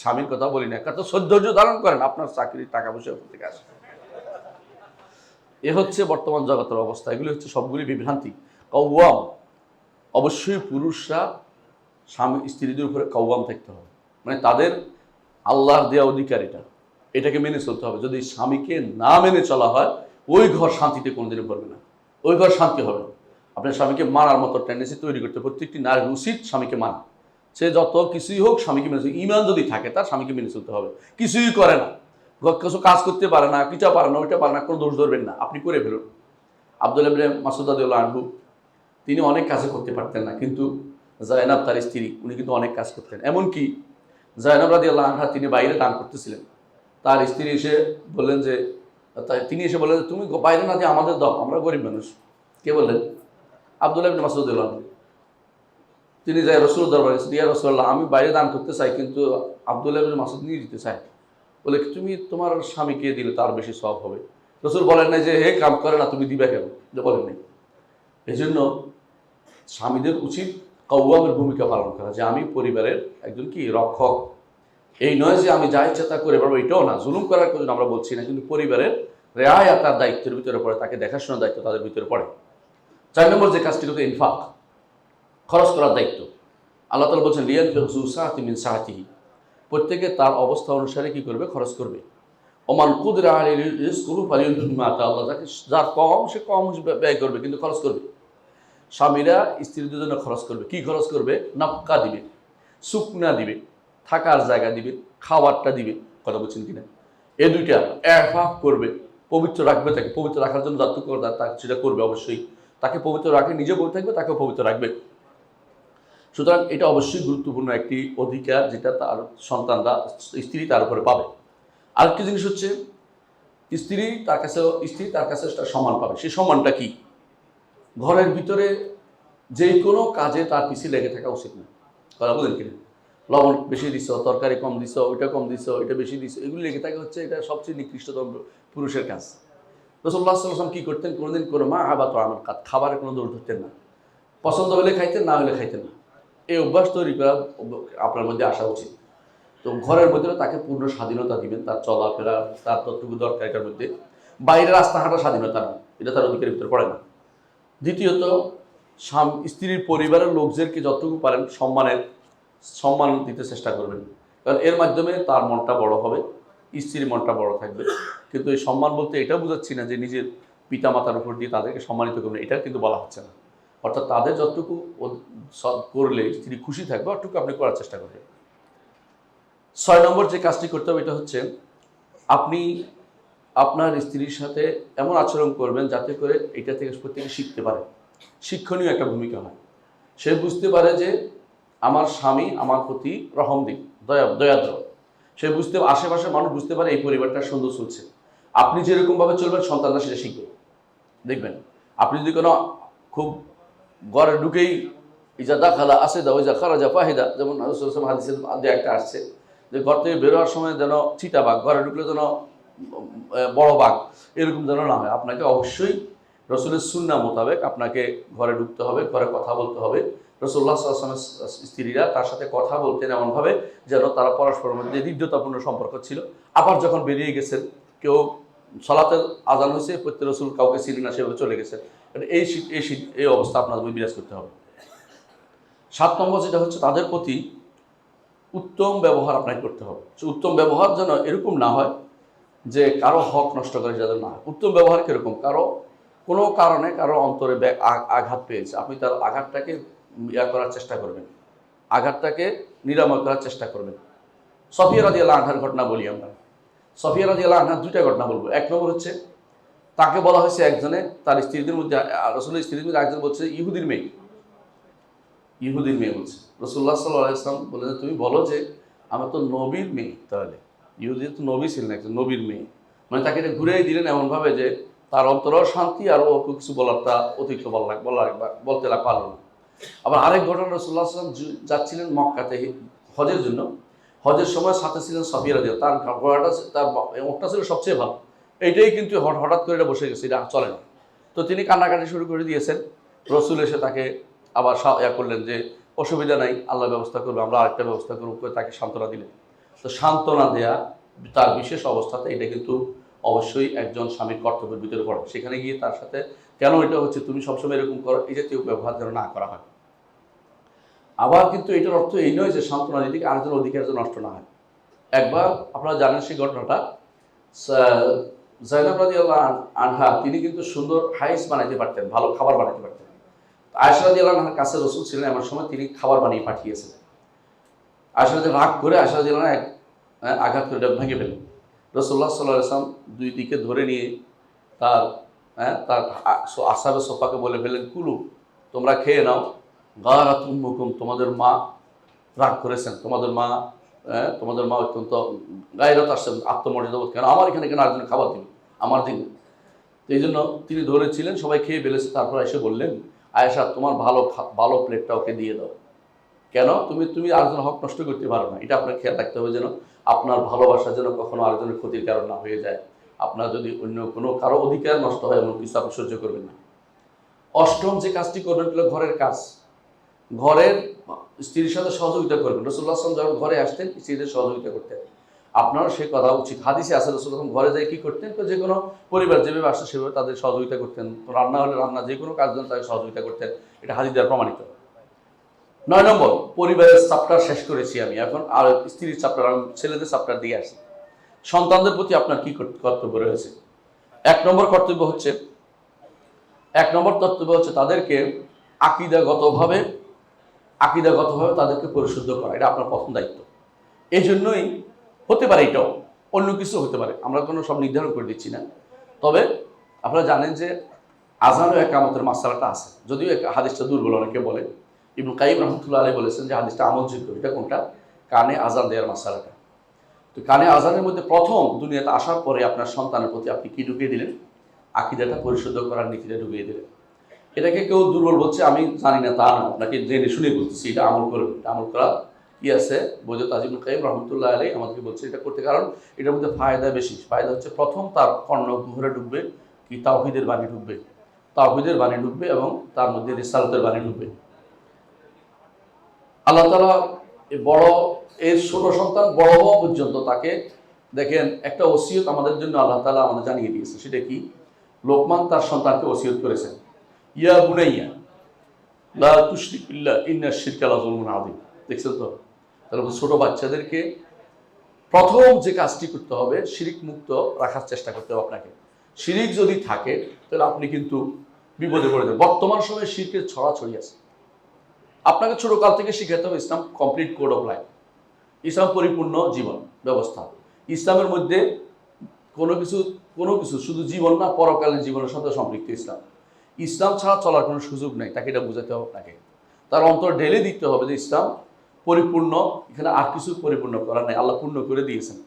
স্বামীর কথা বলি না, কত ধৈর্য ধারণ করেন, আপনার চাকরির টাকা পয়সা থেকে আসে। এ হচ্ছে বর্তমান জগতের অবস্থা। এগুলি হচ্ছে সবগুলি বিভ্রান্তি। কওয়াম, অবশ্যই পুরুষরা স্বামী স্ত্রীদের উপরে কওয়াম থাকতে হবে, মানে তাদের আল্লাহর দেওয়া অধিকার এটাকে মেনে চলতে হবে। যদি স্বামীকে না মেনে চলা হয়, ওই ঘর শান্তিতে কোনোদিনও পড়বে না, ওই ঘর শান্তি হবে না। আপনার স্বামীকে মানার মতো টেন্ডেন্সি তৈরি করতে, প্রত্যেকটি নারীর উচিত স্বামীকে মানা। সে যত কিছুই হোক স্বামীকে মেনে চলতে, ইমান যদি থাকে তার স্বামীকে মেনে চলতে হবে। কিছুই করে না, কিছু কাজ করতে পারে না, কিটা পারে না, ওইটা পারে না, কোনো দোষ ধরবেন না, আপনি করে ফেলুন। আব্দুল্লাহ ইবনে মাসউদ রাদিয়াল্লাহু আনহু, তিনি অনেক কাজে করতে পারতেন না, কিন্তু জায়নাব তার স্ত্রী, উনি কিন্তু অনেক কাজ করতেন। এমনকি জায়নাব রাদিয়াল্লাহু আনহা তিনি বাইরে দান করতেছিলেন, তার স্ত্রী এসে বললেন যে, তিনি এসে বললেন তুমি বাইরে না দিয়ে আমাদের দাও, আমরা গরিব মানুষ। কে বললেন? আব্দুল্লাহ ইবনে মাসউদ রাদিয়াল্লাহু আনহু। তিনি যাই রাসূলের দরবারে, ইয়া রাসূলুল্লাহ, আমি বাইরে দান করতে চাই, কিন্তু আব্দুল্লাহ ইবনে মাসউদ নিয়ে দিতে চাই। বলে তুমি তোমার স্বামীকে দিলে তার বেশি সওয়াব হবে। রাসূল বলেন নাই যে হে কাম করে না তুমি দিবা কেন, এটা বলেন নাই। এই জন্য স্বামীদের উচিত কওয়ামের ভূমিকা পালন করা, যে আমি পরিবারের একজন কি রক্ষক। এই নয় যে আমি যা ইচ্ছা তা করে পারবো, এটাও না, জুলুম করার জন্য আমরা বলছি না, কিন্তু পরিবারের রেয়ায়া তার দায়িত্বের ভিতরে পড়ে, তাকে দেখাশোনার দায়িত্ব তাদের ভিতরে পড়ে। 4 নম্বর যে কাজটি হচ্ছে ইনফাক, খরচ করার দায়িত্ব। আল্লাহ তাআলা বলছেন লিয়ানফিক যু সাআতিন মিন সাআতিহি, প্রত্যেকে তার অবস্থা অনুসারে কি করবে, খরচ করবে। ওমান কুদিরা আলাইহি রিজকুহু ফালিয়ুনফিক মিম্মা আতা আল্লাহ, যার কম সে কম ব্যয় করবে, কিন্তু খরচ করবে। স্বামীরা স্ত্রীদের জন্য খরচ করবে। কি খরচ করবে? নাফকা দিবে, শুকনা দিবে, থাকার জায়গা দিবে, খাবারটা দিবে, কথা বলছেন কিনা? এই দুইটা এফাক করবে, পবিত্র রাখবে, তাকে পবিত্র রাখার জন্য যতটুকু তাকে সেটা করবে। অবশ্যই তাকে পবিত্র রাখে, নিজে পবিত্র থাকবে, তাকেও পবিত্র রাখবে। সুতরাং এটা অবশ্যই গুরুত্বপূর্ণ একটি অধিকার, যেটা তার সন্তানরা, স্ত্রী তার উপরে পাবে। আরেকটি জিনিস হচ্ছে স্ত্রী তার কাছে একটা সম্মান পাবে। সেই সম্মানটা কি? ঘরের ভিতরে যে কোনো কাজে তার পিছিয়ে লেগে থাকা উচিত না। কথা বলেন কিনা? লবণ বেশি দিছ, তরকারি কম দিছ, ওইটা কম দিছ, ওইটা বেশি দিছ, এগুলো লেগে থাকা হচ্ছে এটা সবচেয়ে নিকৃষ্টতম পুরুষের কাজ। রাসূলুল্লাহ সাল্লাল্লাহু আলাইহি ওয়াসাল্লাম কী করতেন? কোনোদিন কোনো মা আবাত আমার কাজ খাবারের কোনো দৌড় ধরতেন না। পছন্দ হলে খাইতেন, না হলে খাইতেন না। এই অভ্যাস তৈরি করা আপনার মধ্যে আসা উচিত। তো ঘরের মধ্যে তাকে পূর্ণ স্বাধীনতা দিবেন, তার চলাফেরা, তার ততটুকু দরকার এটার মধ্যে। বাইরে রাস্তা হাঁটার স্বাধীনতা না, এটা তার অধিকারের ভিতরে পড়ে না। দ্বিতীয়ত, স্ত্রীর পরিবারের লোকদেরকে যতটুকু পারেন সম্মান দিতে চেষ্টা করবেন, কারণ এর মাধ্যমে তার মনটা বড় হবে, স্ত্রীর মনটা বড় থাকবে। কিন্তু এই সম্মান বলতে এটা বোঝাচ্ছি না যে নিজের পিতামাতার উপর দিয়ে তাদেরকে সম্মানিত করবেন, এটা কিন্তু বলা হচ্ছে না। অর্থাৎ তাদের যতটুকু করলে স্ত্রী খুশি থাকবে অতটুকু আপনি করার চেষ্টা করবেন। 6 নম্বর যে কাজটি করতে হবে এটা হচ্ছে আপনি আপনার স্ত্রীর সাথে এমন আচরণ করবেন যাতে করে এটা থেকে প্রত্যেকে শিখতে পারে, শিক্ষণীয় একটা ভূমিকা হয়। সে বুঝতে পারে যে আমার স্বামী আমার প্রতি রহমদিন, দয়াদ্র। সে আশেপাশের মানুষ বুঝতে পারে এই পরিবারটা সুন্দর চলছে। আপনি যেরকমভাবে চলবেন সন্তানরা সেটা শিখবে। দেখবেন আপনি যদি কোনো খুব ঘরে ঢুকেই ইজা দাখালা আসেদা ওইজা খারাজা ফাহিদা, যেমন হাদিসের মধ্যে একটা আসছে যে ঘর থেকে বেরোয়ার সময় যেন চিতাবাঘ, ঘরে ঢুকলে যেন বড় বাঘ, এরকম যেন না হয়। আপনাকে অবশ্যই রসুলের সুন্নাহ মোতাবেক আপনাকে ঘরে ঢুকতে হবে, ঘরে কথা বলতে হবে। রাসূলুল্লাহ সাল্লাল্লাহু আলাইহি ওয়াসাল্লামের স্ত্রীরা তার সাথে কথা বলতেন এমনভাবে যেন তারা পরস্পরের মধ্যে হৃদ্যতাপূর্ণ সম্পর্ক ছিল। আবার যখন বেরিয়ে গেছেন, কেউ সালাতের আজান হয়েছে, প্রত্যেক রসুল কাউকে ছিলেন না, সেভাবে চলে গেছেন, এই অবস্থা আপনাদের বিরাজ করতে হবে। 7 নম্বর যেটা হচ্ছে তাদের প্রতি উত্তম ব্যবহার আপনাকে করতে হবে। উত্তম ব্যবহার যেন এরকম না হয় যে কারো হক নষ্ট করে যাদের না হয়। উত্তম ব্যবহার কীরকম? কোনো কারণে কারো অন্তরে আঘাত পেয়েছে, আপনি তার আঘাতটাকে করার চেষ্টা করবেন, আঘাতটাকে নিরাময় করার চেষ্টা করবেন। সফিয়া রাদিয়াল্লাহু আনহার ঘটনা বলি আমরা। সফিয়া রাদিয়াল্লাহু আনহা 2টা ঘটনা বলবো। 1 নম্বর হচ্ছে তাকে বলা হয়েছে একজনে তার স্ত্রীদের মধ্যে, রাসূলের স্ত্রীদের মধ্যে একজন বলছে ইহুদির মেয়ে বলছে। রাসূলুল্লাহ সাল্লাল্লাহু আলাইহি ওয়াসাল্লাম বলে যে তুমি বলো যে আমার তো নবীর মেয়ে। তাহলে ইহুদি তো নবী ছিলেন, একজন নবীর মেয়ে, মানে তাকে এটা ঘুরেই দিলেন এমনভাবে যে তার অন্তরেও শান্তি, আর ও কিছু বলার তা অতিরিক্ত বলতে পারল না। আবার আরেক ঘটনা, রাসূলুল্লাহ সাল্লাল্লাহু আলাইহি ওয়াসাল্লাম যাচ্ছিলেন মক্কাতে হজের জন্য। হজের সময় সাথে ছিলেন সফিয়া রাদিয়াল্লাহু, তার ঘোড়াটা, তার ওটটা ছিল সবচেয়ে ভালো। এইটাই কিন্তু হঠাৎ করে এটা বসে গেছে, এটা চলে না। তো তিনি কান্নাকাটি শুরু করে দিয়েছেন। রসুল এসে তাকে আবার করলেন যে অসুবিধা নাই, আল্লাহ ব্যবস্থা করবে, আমরা আরেকটা ব্যবস্থা করব, করে তাকে সান্ত্বনা দিলেন। তো সান্ত্বনা দেয়া তার বিশেষ অবস্থাতে এটা কিন্তু অবশ্যই একজন স্বামীর কর্তব্যের ভিতরে পড়ে। সেখানে গিয়ে তার সাথে কেন এটা হচ্ছে, তুমি সবসময় এরকম করো, এই জাতীয় ব্যবহার যেন না করা হয়। আবার কিন্তু এটার অর্থ এই নয় যে সান্ত্বনা দিকে আরেকজন অধিকার যেন নষ্ট না হয়। একবার আপনারা জানেন সেই ঘটনাটা, যায়েনব রাদিয়াল্লাহু আনহা তিনি কিন্তু সুন্দর হাইস বানাইতে পারতেন, ভালো খাবার বানাইতে পারতেন। আয়েশা রাদিয়াল্লাহু আনহার কাছে রসুল ছিলেন, এমন সময় তিনি খাবার বানিয়ে পাঠিয়েছেন। আয়েশা রাদিয়াল্লাহু রাগ করে আয়েশা রাদিয়াল্লাহু আঘাত করে ভেঙে ফেলেন। রাসূলুল্লাহ সাল্লাল্লাহু আলাইহি ওয়াসাল্লাম দুই দিকে ধরে নিয়ে তার আসহাবে সোফাকে বলে ফেলেন, কুলু, তোমরা খেয়ে নাও, গারাত উম্মুকুম, তোমাদের মা রাগ করেছেন, তোমাদের মা অত্যন্ত গায়রত আসছেন, আত্মমর্যাদাবোধ, কেন আমার এখানে কেন আরেকজন খাবার দিন, আমার দিন। তো এই জন্য তিনি ধরেছিলেন, সবাই খেয়ে ফেলেছে। তারপর এসে বললেন, আয়েশা, তোমার ভালো প্লেটটা ওকে দিয়ে দাও। কেন? তুমি আরেকজনের হক নষ্ট করতে পারো না। এটা আপনার খেয়াল রাখতে হবে যেন আপনার ভালোবাসা যেন কখনো আরেকজনের ক্ষতির কারণ না হয়ে যায়। আপনার যদি অন্য কোনো কারো অধিকার নষ্ট হয় এমন কিছু আপনি সহ্য করবেন না। 8ম যে কাজটি করবেন হলো ঘরের কাজ। ঘরের স্ত্রীর সাথে সহযোগিতা করবেন। রাসূলুল্লাহ সাল্লাল্লাহু আলাইহি ওয়াসাল্লাম যখন ঘরে আসতেন স্ত্রীদের সহযোগিতা করতেন। আপনারও সে কথা উচিত। হাদিসে আছে রাসূলুল্লাহ ঘরে যায় কী করতেন? তো যে কোনো পরিবার যেভাবে আসছে সেভাবে তাদের সহযোগিতা করতেন। রান্না হলে রান্না, যে কোনো কাজ জন্য তাদের সহযোগিতা করতেন। এটা হাদিস দ্বারা প্রমাণিত। 9 নম্বর, পরিবারের চ্যাপ্টার শেষ করেছি আমি, এখন আর স্ত্রীর চ্যাপ্টার, আমি ছেলেদের চ্যাপ্টার দিয়ে আসি। সন্তানদের প্রতি আপনার কী কর্তব্য রয়েছে? 1 নম্বর কর্তব্য হচ্ছে তাদেরকে আকিদাগতভাবে তাদেরকে পরিশুদ্ধ করা। এটা আপনার প্রথম দায়িত্ব। এই জন্যই হতে পারে, এটাও অন্য কিছু হতে পারে, আমরা কোনো সব নির্ধারণ করে দিচ্ছি না। তবে আপনারা জানেন যে আযান ও ইকামতের মাসআলাটা আছে, যদিও হাদিসটা দুর্বল অনেকে বলে। ইবনে কাইয়িম রাহমাতুল্লাহ আলাইহি বলেছেন যে হাদিসটা আমলযোগ্য। এটা কোনটা? কানে আযান দেওয়ার মাসআলাটা। তো কানে আযানের মধ্যে প্রথম দুনিয়াতে আসার পরে আপনার সন্তানের প্রতি আপনি কি ঢুকিয়ে দিলেন? আকীদাটা পরিশুদ্ধ করার নীতিটা ঢুকিয়ে দিলেন। এটাকে কেউ দুর্বল বলছে, আমি জানি না তা না, আপনাকে জেনে শুনে বলতেছি, এটা আমল করে, আমল করা কি আছে বোঝো। তাজিমুল কাইম রহমতুল্লাহ আলাই আমাদেরকে বলছে এটা করতে, কারণ এটার মধ্যে ফায়দা বেশি। ফায়দা হচ্ছে প্রথম তার কর্ণ গুহরে ঢুকবে কি তাওহীদের বাণী ঢুকবে, তাওহীদের বাণী ঢুকবে এবং তার মধ্যে রিসালাতের বাণী ঢুকবে। আল্লাহ তাআলা বড় এর ছোট সন্তান বড় হওয়া পর্যন্ত তাকে দেখেন একটা ওসিয়ত আমাদের জন্য আল্লাহ তাআলা আমাদের জানিয়ে দিয়েছে। সেটা কি? লোকমান তার সন্তানকে ওসিয়ত করেছেন, ইয়া বুনাইয়া লা তুশরিক বিল্লাহ ইন্নাশ শিরকা লাযুলমুন আযীম। দেখছেন তো? তাহলে ছোট বাচ্চাদেরকে প্রথম যে কাজটি করতে হবে, শিরিক মুক্ত রাখার চেষ্টা করতে হবে আপনাকে। শিরিক যদি থাকে তাহলে আপনি কিন্তু বিপদে পড়ে যাবেন। বর্তমান সময়ে শিরকের ছড়াছড়ি আছে। আপনাকে ছোটকাল থেকে শিখাতে হবে ইসলাম কমপ্লিট কোড অফ লাইফ, ইসলাম পরিপূর্ণ জীবন ব্যবস্থা। ইসলামের মধ্যে কোনো কিছু শুধু জীবন না, পরকালীন জীবনের সাথে সম্পৃক্ত ইসলাম। ইসলাম ছাড়া চলার কোনো সুযোগ নেই, তাকে এটা বোঝাতে হবে আপনাকে। তার অন্তর ঢেলে দিতে হবে যে ইসলাম পরিপূর্ণ, এখানে আর কিছু পরিপূর্ণ করার নেই, আল্লাহ পূর্ণ করে দিয়েছেন।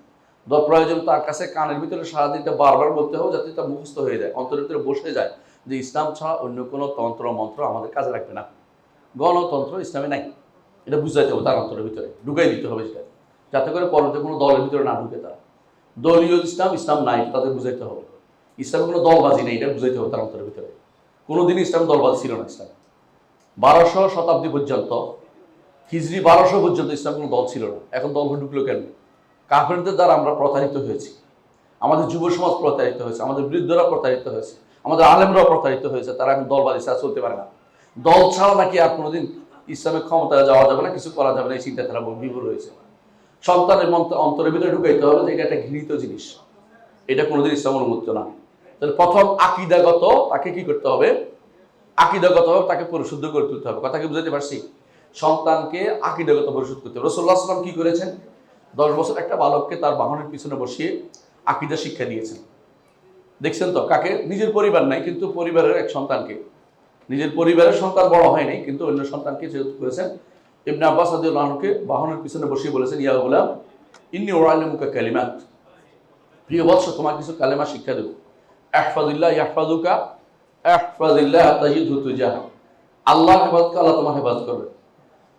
প্রয়োজন তার কাছে কানের ভিতরে সারাদিনটা বারবার বলতে হবে, যাতে তা মুখস্থ হয়ে যায়, অন্তরের ভিতরে বসে যায় যে ইসলাম ছাড়া অন্য কোনো তন্ত্র মন্ত্র আমাদের কাজে লাগবে না, গণতন্ত্র ইসলামে নাই। এটা বুঝাইতে হবে, তার অন্তরের ভিতরে ঢুকাই দিতে হবে সেটা, যাতে করে পরবর্তী কোনো দলের ভিতরে না ঢুকে। তারা দলীয় ইসলাম নাই, তাদের বুঝাইতে হবে। ইসলামের কোনো দলবাজি নেই, এটা বুঝাইতে হবে তার অন্তরের ভিতরে। কোনোদিন ইসলাম দলবাজি ছিল না। ইসলাম 1200 শতাব্দী পর্যন্ত, হিজরি 1200 পর্যন্ত ইসলাম কোনো দল ছিল না। এখন দল ঢুকলো কেন? কাফেরদের দ্বারা আমরা প্রতারিত হয়েছি, আমাদের যুব সমাজ প্রতারিত হয়েছে, আমাদের বৃদ্ধরা প্রতারিত হয়েছে, আমাদের আলেমরাও প্রতারিত হয়েছে। তারা এখন দলবাজি ছাড়া চলতে পারে না। দল ছাড়া নাকি আর কোনোদিন ইসলামের ক্ষমতায় যাওয়া যাবে না, কিছু করা যাবে না, এই চিন্তাধারা বিভোর হয়েছে। সন্তানের অন্তরের ভিতরে ঢুকাইতে হবে যে এটা একটা ঘৃণিত জিনিস, এটা কোনোদিন ইসলাম অনুমোদিত না। তাহলে প্রথম আকিদাগত তাকে কি করতে হবে? আকিদাগতভাবে তাকে পরিশুদ্ধ করে তুলতে হবে। কথা কি বুঝাতে পারছি? সন্তানকে আকিদাগত পরিশুদ্ধ করতে হবে। রাসূলুল্লাহ সাল্লাল্লাহু আলাইহি ওয়াসাল্লাম কি করেছেন? 10 বছর একটা বালককে তার বাহনের পিছনে বসিয়ে আকিদা শিক্ষা দিয়েছেন। দেখছেন তো? কাকে? নিজের পরিবার নাই, কিন্তু পরিবারের এক সন্তানকে, নিজের পরিবারের সন্তান বড় হয় নাই, কিন্তু অন্য সন্তানকে যেহেতু করেছেন। ইবনে আব্বাস রাদিয়াল্লাহু আনহুকে বাহনের পিছনে বসিয়ে বলেছেন, ইয়া গুলাম ইন্নী উআল্লিমুকা কালিমাত, প্রিয় বৎস তোমাকে কিছু কালেমা শিক্ষা দেব। ইহফাজিল্লাহ ইয়াহফাজুকা, ইহফাজিল্লাহ তাজিদহু তুজাহা, আল্লাহর হেফাজত আল্লাহ তোমার হেফাজত করবে।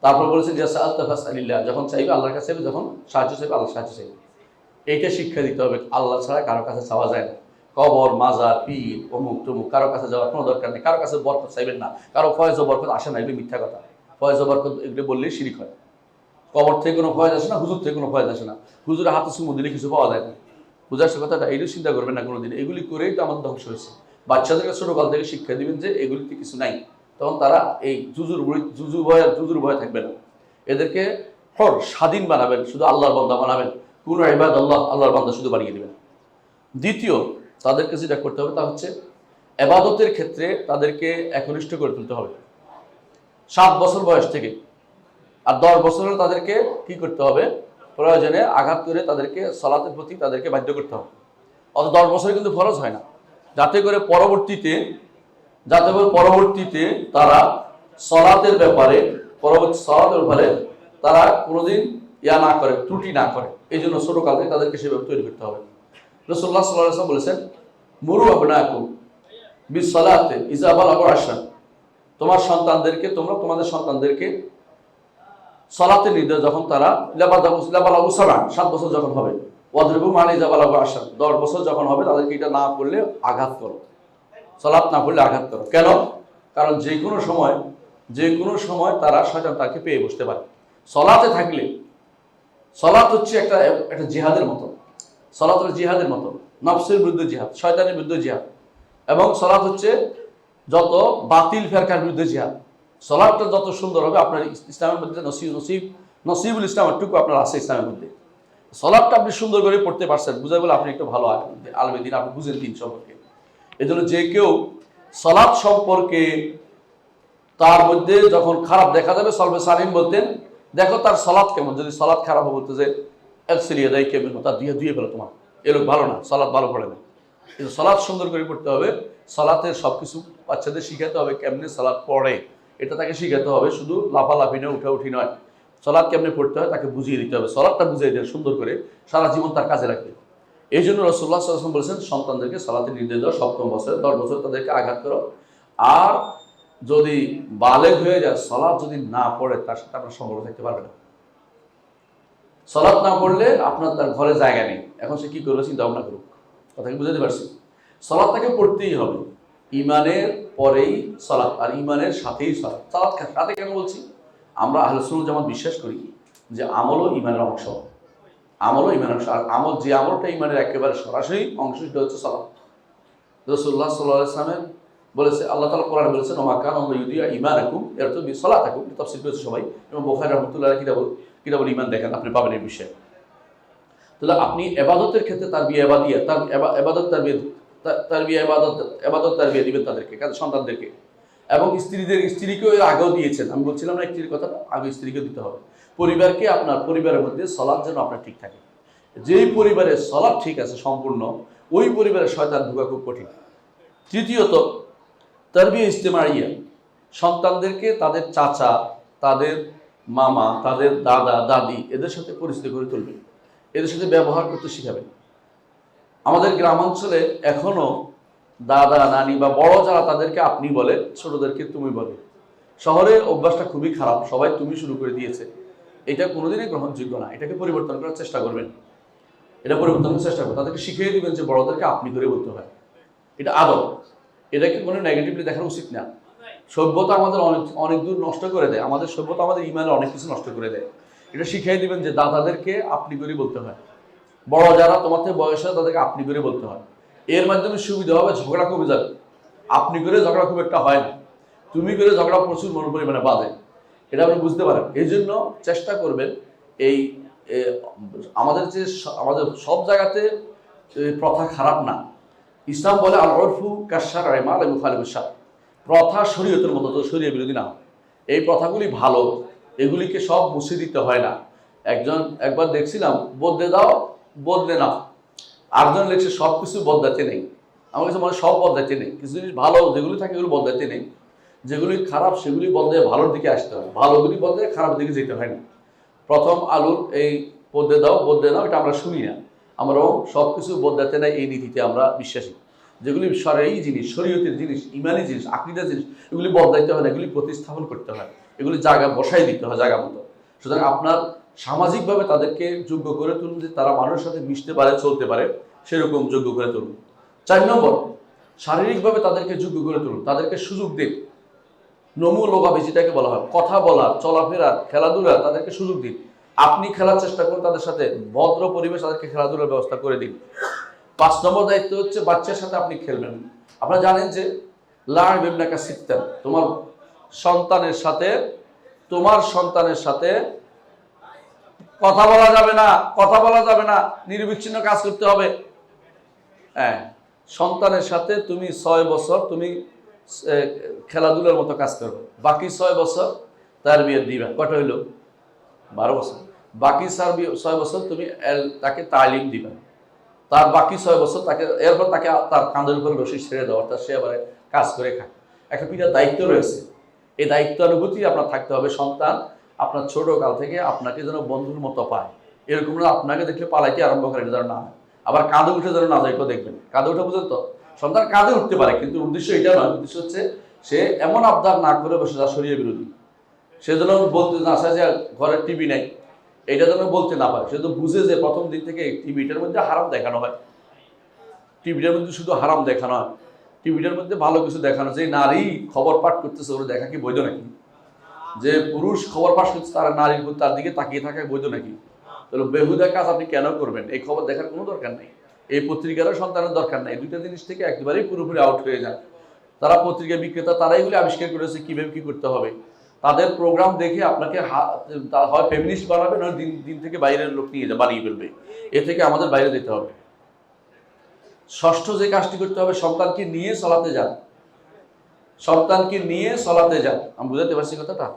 তারপর বলেছেন ইয়া সাআলতা ফাসআলিল্লাহ, যখন চাইবে আল্লাহর কাছে চাইবে, যখন সাহায্য চাইবে আল্লাহর সাহায্য চাইবে। এইটা শিক্ষা দিতে হবে। আল্লাহ ছাড়া কারো কাছে চাওয়া যায় না। কবর, মাজার, পীর, অমুক তমুক কারো কাছে যাওয়ার কোনো দরকার নেই। কারো কাছে বরকত চাইবেন না, কারো ফয়েজ ও বরকত আসে না, এগুলো মিথ্যা কথা। ফয়েজ ও বরকত এগুলো বললেই শিরিক হয়। কবর থেকে কোনো ফয়েজ আসে না, হুজুর থেকে কোনো ফয়েজ আসে না, হুজুরের হাতে চুমু দিলে কিছু পাওয়া যায় না। বুঝার কথাটা এইগুলো চিন্তা করবেন না কোনোদিন। এগুলি করেই তো আমাদের ধ্বংস হয়েছে। বাচ্চাদেরকে ছোটকাল থেকে শিক্ষা দিবেন যে এগুলিতে কিছু নাই, তখন তারা এই জুজুর ভয় থাকবে না। এদেরকে স্বাধীন বানাবেন, শুধু আল্লাহর বান্দা বানাবেন। কোন ইবাদ আল্লাহর বান্দা শুধু বানিয়ে দেবেন। দ্বিতীয়, তাদেরকে যেটা করতে হবে তা হচ্ছে ইবাদতের ক্ষেত্রে তাদেরকে একনিষ্ঠ করে তুলতে হবে 7 বছর বয়স থেকে। আর 10 বছরে তাদেরকে কি করতে হবে? প্রয়োজনে আঘাত করে তাদেরকে সালাতের প্রতি তাদেরকে বাধ্য করতে হবে। অত 10 বছরে কিন্তু ফরজ হয় না, যাতে করে পরবর্তীতে তারা সালাতের ব্যাপারে তারা কোনোদিন না করে, ত্রুটি না করে। এই জন্য ছোটকাল থেকে তাদেরকে সেভাবে তৈরি করতে হবে। রাসূলুল্লাহ সাল্লাল্লাহু আলাইহি ওয়াসাল্লাম বলেছেন, মুরু আবনাকুম বিসসালাতি ইযা বালাগু আশরান, তোমাদের সন্তানদেরকে সালাতের নির্দেশ যখন তারা 7 বছর যখন হবে, ওয়াদরিবু মান ইযা বালাগু আশরান, 10 বছর যখন হবে তাদেরকে এটা না করলে আঘাত করো, সালাত না পড়লে আঘাত করো। কেন? কারণ যে কোনো সময় তারা শয়তান তাকে পেয়ে বসতে পারে। সালাতে থাকলে, সালাত হচ্ছে একটা জিহাদের মতো, সালাত হচ্ছে জিহাদের মতো, নফসের বিরুদ্ধে জিহাদ, শয়তানের বিরুদ্ধে জিহাদ। এবং সালাত হচ্ছে যত বাতিল ফেরকার বিরুদ্ধে জিহাদ। সালাতটা যত সুন্দর হবে, আপনার ইসলামের মধ্যে নসিবুল ইসলামের টুকু আপনার আছে ইসলামের মধ্যে। সালাতটা আপনি সুন্দর করে পড়তে পারছেন, বুঝাই বলে আপনি একটু ভালো আলমে দিন, আপনি বুঝেন দিন সম্পর্কে। এই জন্য যে কেউ সালাত সম্পর্কে তার মধ্যে যখন খারাপ দেখা যাবে, সলবে সালিম বলতেন, দেখো তার সালাত কেমন। যদি সালাত খারাপ হবে, বলতে যে এলসিলিয়া দেয় কেমন, তার দিয়ে ফেলো তোমার, এ লোক ভালো না, সালাত ভালো পড়ে না। কিন্তু সালাত সুন্দর করে পড়তে হবে। সালাতের সবকিছু বাচ্চাদের শিখাতে হবে, কেমনে সালাত পড়ে এটা তাকে শিখাতে হবে। শুধু লাফালাফি নয়, উঠাউঠি নয়, সালাত কেমনে পড়তে হয় তাকে বুঝিয়ে দিতে হবে। সালাতটা বুঝিয়ে দেন সুন্দর করে, সারা জীবন তার কাজে রাখবে। এই জন্য রাসূলুল্লাহ সাল্লাল্লাহু আলাইহি ওয়াসাল্লাম বলেছেন, সন্তানদেরকে সালাতের নির্দেশ দাও 7 বছরে, 10 বছর তাদেরকে আঘাত করো। আর যদি বালেগ হয়ে যায়, সালাত যদি না পড়ে, তার সাথে আপনার সম্পর্ক থাকতে পারবে না। সালাত না পড়লে আপনার তার ঘরে জায়গা নেই। এখন সে কি করবে, চিন্তা ভাবনা করুক। কথা কি বুঝতে পারছি? সালাত তাকে পড়তেই হবে। ইমানের পরেই সালাত, আর ইমানের সাথেই সালাত। সালাত সাথে কেন বলছি? আমরা আহলে সুন্নাত জামাত বিশ্বাস করি যে আমলও ইমানের অংশ, আমলও ইমানের অংশ। আর আমল, যে আমলটা ইমানের একেবারে সরাসরি অংশ, সেটা হচ্ছে সালাত। রাসূলুল্লাহ সাল্লাল্লাহু আলাইহি ওয়াসাল্লাম বলেছে, আল্লাহ তাআলা কোরআনে বলেছেন, ওমা কানা আল্লাহু ইউদিউ ঈমানাকুম, এর তো বিসসালাতাকুম, তাফসীর করেছে সবাই। এবং বুখারী রাহমাতুল্লাহ কিতাবুল ঈমান দেখেন, আপনি পাবেন এই বিষয়ে। তাহলে আপনি ইবাদতের ক্ষেত্রে তারবিয়া ইবাদিয়া, তার ইবাদত তারবিয়া ইবাদত তারবিয়া দিবেন তাদেরকে, সন্তানদেরকে। এবং স্ত্রীকেও এর আগেও দিয়েছেন। আমি বলছিলাম না স্ত্রীর কথাটা, আগে স্ত্রীকেও দিতে হবে। পরিবারকে, আপনার পরিবারের মধ্যে সালাত যেন আপনার ঠিক থাকে। যেই পরিবারে সালাত ঠিক আছে সম্পূর্ণ, ওই পরিবারে শয়তান ঢোকা খুব কঠিন। তৃতীয়ত, তারবিয়া ইজতিমাইয়া, সন্তানদেরকে তাদের চাচা, তাদের মামা, তাদের দাদা দাদি, এদের সাথে পরিচিত করে তুলবেন, এদের সাথে ব্যবহার করতে শিখাবেন। আমাদের গ্রামাঞ্চলে এখনো দাদা নানি বা বড় যারা, তাদেরকে আপনি বলে, ছোটদেরকে তুমি বলে। শহরে অভ্যাসটা খুবই খারাপ, সবাই তুমি শুরু করে দিয়েছে। এটা কোনোদিনই গ্রহণযোগ্য না। এটাকে পরিবর্তন করার চেষ্টা করবেন, এটা পরিবর্তন করার চেষ্টা করবেন। তাদেরকে শিখিয়ে দিবেন যে বড়দেরকে আপনি করে বলতে হয়, এটা আদব। এটাকে কোনো নেগেটিভলি দেখা উচিত না। সভ্যতা আমাদের অনেক দূর নষ্ট করে দেয়, আমাদের সভ্যতা আমাদের ইমানের অনেক কিছু নষ্ট করে দেয়। এটা শিখিয়ে দিবেন যে দাদাদেরকে আপনি করে বলতে হয়, বড় যারা তোমার থেকে বয়স হয় তাদেরকে আপনি করে বলতে হয়। এর মাধ্যমে সুবিধা হবে, ঝগড়া কমে যাবে। আপনি করে ঝগড়া খুব একটা হয় না, তুমি করে ঝগড়া প্রচুর পরিমাণে বাজে। এটা আপনি বুঝতে পারেন। এই জন্য চেষ্টা করবেন, এই আমাদের সব জায়গাতে প্রথা খারাপ না। ইসলাম বলে আল উরফু কাশশারঈ মা লা ইউখালিফু শারঈ, প্রথা শরীয়তের মতো, তো শরীয়ত বিরোধী না। এই প্রথাগুলি ভালো, এগুলিকে সব মুছে দিতে হয় না। একবার দেখছিলাম, বদলে দাও বদলে নাও। আরেকজন লিখছে সব কিছু বদলাতে নেই। আমার কাছে মনে হয় সব বদলাতে নেই, কিছু জিনিস ভালো যেগুলি থাকে এগুলো বদলাতে নেই, যেগুলি খারাপ সেগুলি বদলে ভালোর দিকে আসতে হয়, ভালোগুলি বদলে খারাপ দিকে যেতে হয় না। প্রথম আলুর এই বদলে দাও বদলে নাও, এটা আমরা শুনি না। আমরাও সব কিছু বদলাতে নেই এই নীতিতে আমরা বিশ্বাসী। যেগুলি শরঈ জিনিস, শরীয়তের জিনিস, ইমানি জিনিস, আকীদার জিনিস, এগুলি বদলাইতে হয় না, এগুলি প্রতিস্থাপন করতে হয়, এগুলি জায়গা বসাই দিতে হয় জায়গা মতো। সুতরাং আপনার সামাজিকভাবে তাদেরকে যোগ্য করে তুলুন, যে তারা মানুষের সাথে মিশতে পারে, চলতে পারে, সেরকম যোগ্য করে তুলুন। 4 নম্বর, শারীরিকভাবে তাদেরকে যোগ্য করে তুলুন, তাদেরকে সুযোগ দিন। নমু লোকাবি যেটাকে বলা হয়, কথা বলার, চলাফেরার, খেলাধুলার, তাদেরকে সুযোগ দিন। আপনি খেলার চেষ্টা করুন তাদের সাথে, ভদ্র পরিবেশ তাদেরকে খেলাধুলার ব্যবস্থা করে দিন। 5 নম্বর দায়িত্ব হচ্ছে বাচ্চার সাথে আপনি খেলবেন। আপনারা জানেন যে লা'ব ইবনাকা সিত্তান, তোমার সন্তানের সাথে কথা বলা যাবে না, নিরবিচ্ছিন্ন কাজ করতে হবে। হ্যাঁ, সন্তানের সাথে তুমি 6 বছর তুমি খেলাধুলার মতো কাজ করবে, বাকি 6 বছর তার বিয়ে দিবা। কটা হইল? 12 বছর। বাকি 6 বছর তুমি তাকে তালিম দিবা, তার বাকি 6 বছর তাকে, এরপর তাকে তার কাঁধের উপরে রশি ছেড়ে দেওয়া, তার সে আবার কাজ করে খায়। একটা পিতার দায়িত্ব রয়েছে, এই দায়িত্বানুভূতি আপনার থাকতে হবে। সন্তান আপনার ছোট কাল থেকে আপনাকে যেন বন্ধুর মতো পায়, এরকম না আপনাকে দেখলে পালাইতে আরম্ভ করে, এটা যেন না হয়। আবার কাঁধে উঠে যেন না যায়, এটাও দেখবেন। কাঁধে উঠে পর্যন্ত সন্তান কাঁধে উঠতে পারে, কিন্তু উদ্দেশ্য এটা নয়। উদ্দেশ্য হচ্ছে সে এমন আবদার না করে বসে, যা শরীয়ত বিরোধী। সে যেন বলতে না চায় যে ঘরের টিভি নেই, এটা যেন বলতে না পারে। সে তো বুঝে যে প্রথম দিন থেকে টিভিটার মধ্যে হারাম দেখানো হয়, টিভিটার মধ্যে শুধু হারাম দেখানো হয়, টিভিটার মধ্যে ভালো কিছু দেখানো। যে নারী খবর পাঠ করতেছে, ওরা দেখা কি বৈধ নাকি? যে পুরুষ খবর পাঠ করছে, তার নারীর তার দিকে তাকিয়ে থাকা বৈধ নাকি? তাহলে বেহুদা কাজ আপনি কেন করবেন? এই খবর দেখার কোনো দরকার নেই, এই পত্রিকারও সন্তানের দরকার নেই। দুইটা জিনিস থেকে একেবারেই পুরোপুরি আউট হয়ে যায়। তারা পত্রিকা বিক্রেতা, তারাই এগুলি আবিষ্কার করেছে কীভাবে কী করতে হবে। তাদের প্রোগ্রাম দেখে আপনাকে হয় ফেমিনিস্ট বানাবে, নয় দিন থেকে বাইরের লোক নিয়ে বানিয়ে ফেলবে। এ থেকে আমাদের বাইরে যেতে হবে। 6ষ্ঠ যে কাজটি করতে হবে, সন্তানকে নিয়ে সলাতে যান। সন্তানকে নিয়ে সলাতে যান, আমি বুঝাতে পারছি কথাটা?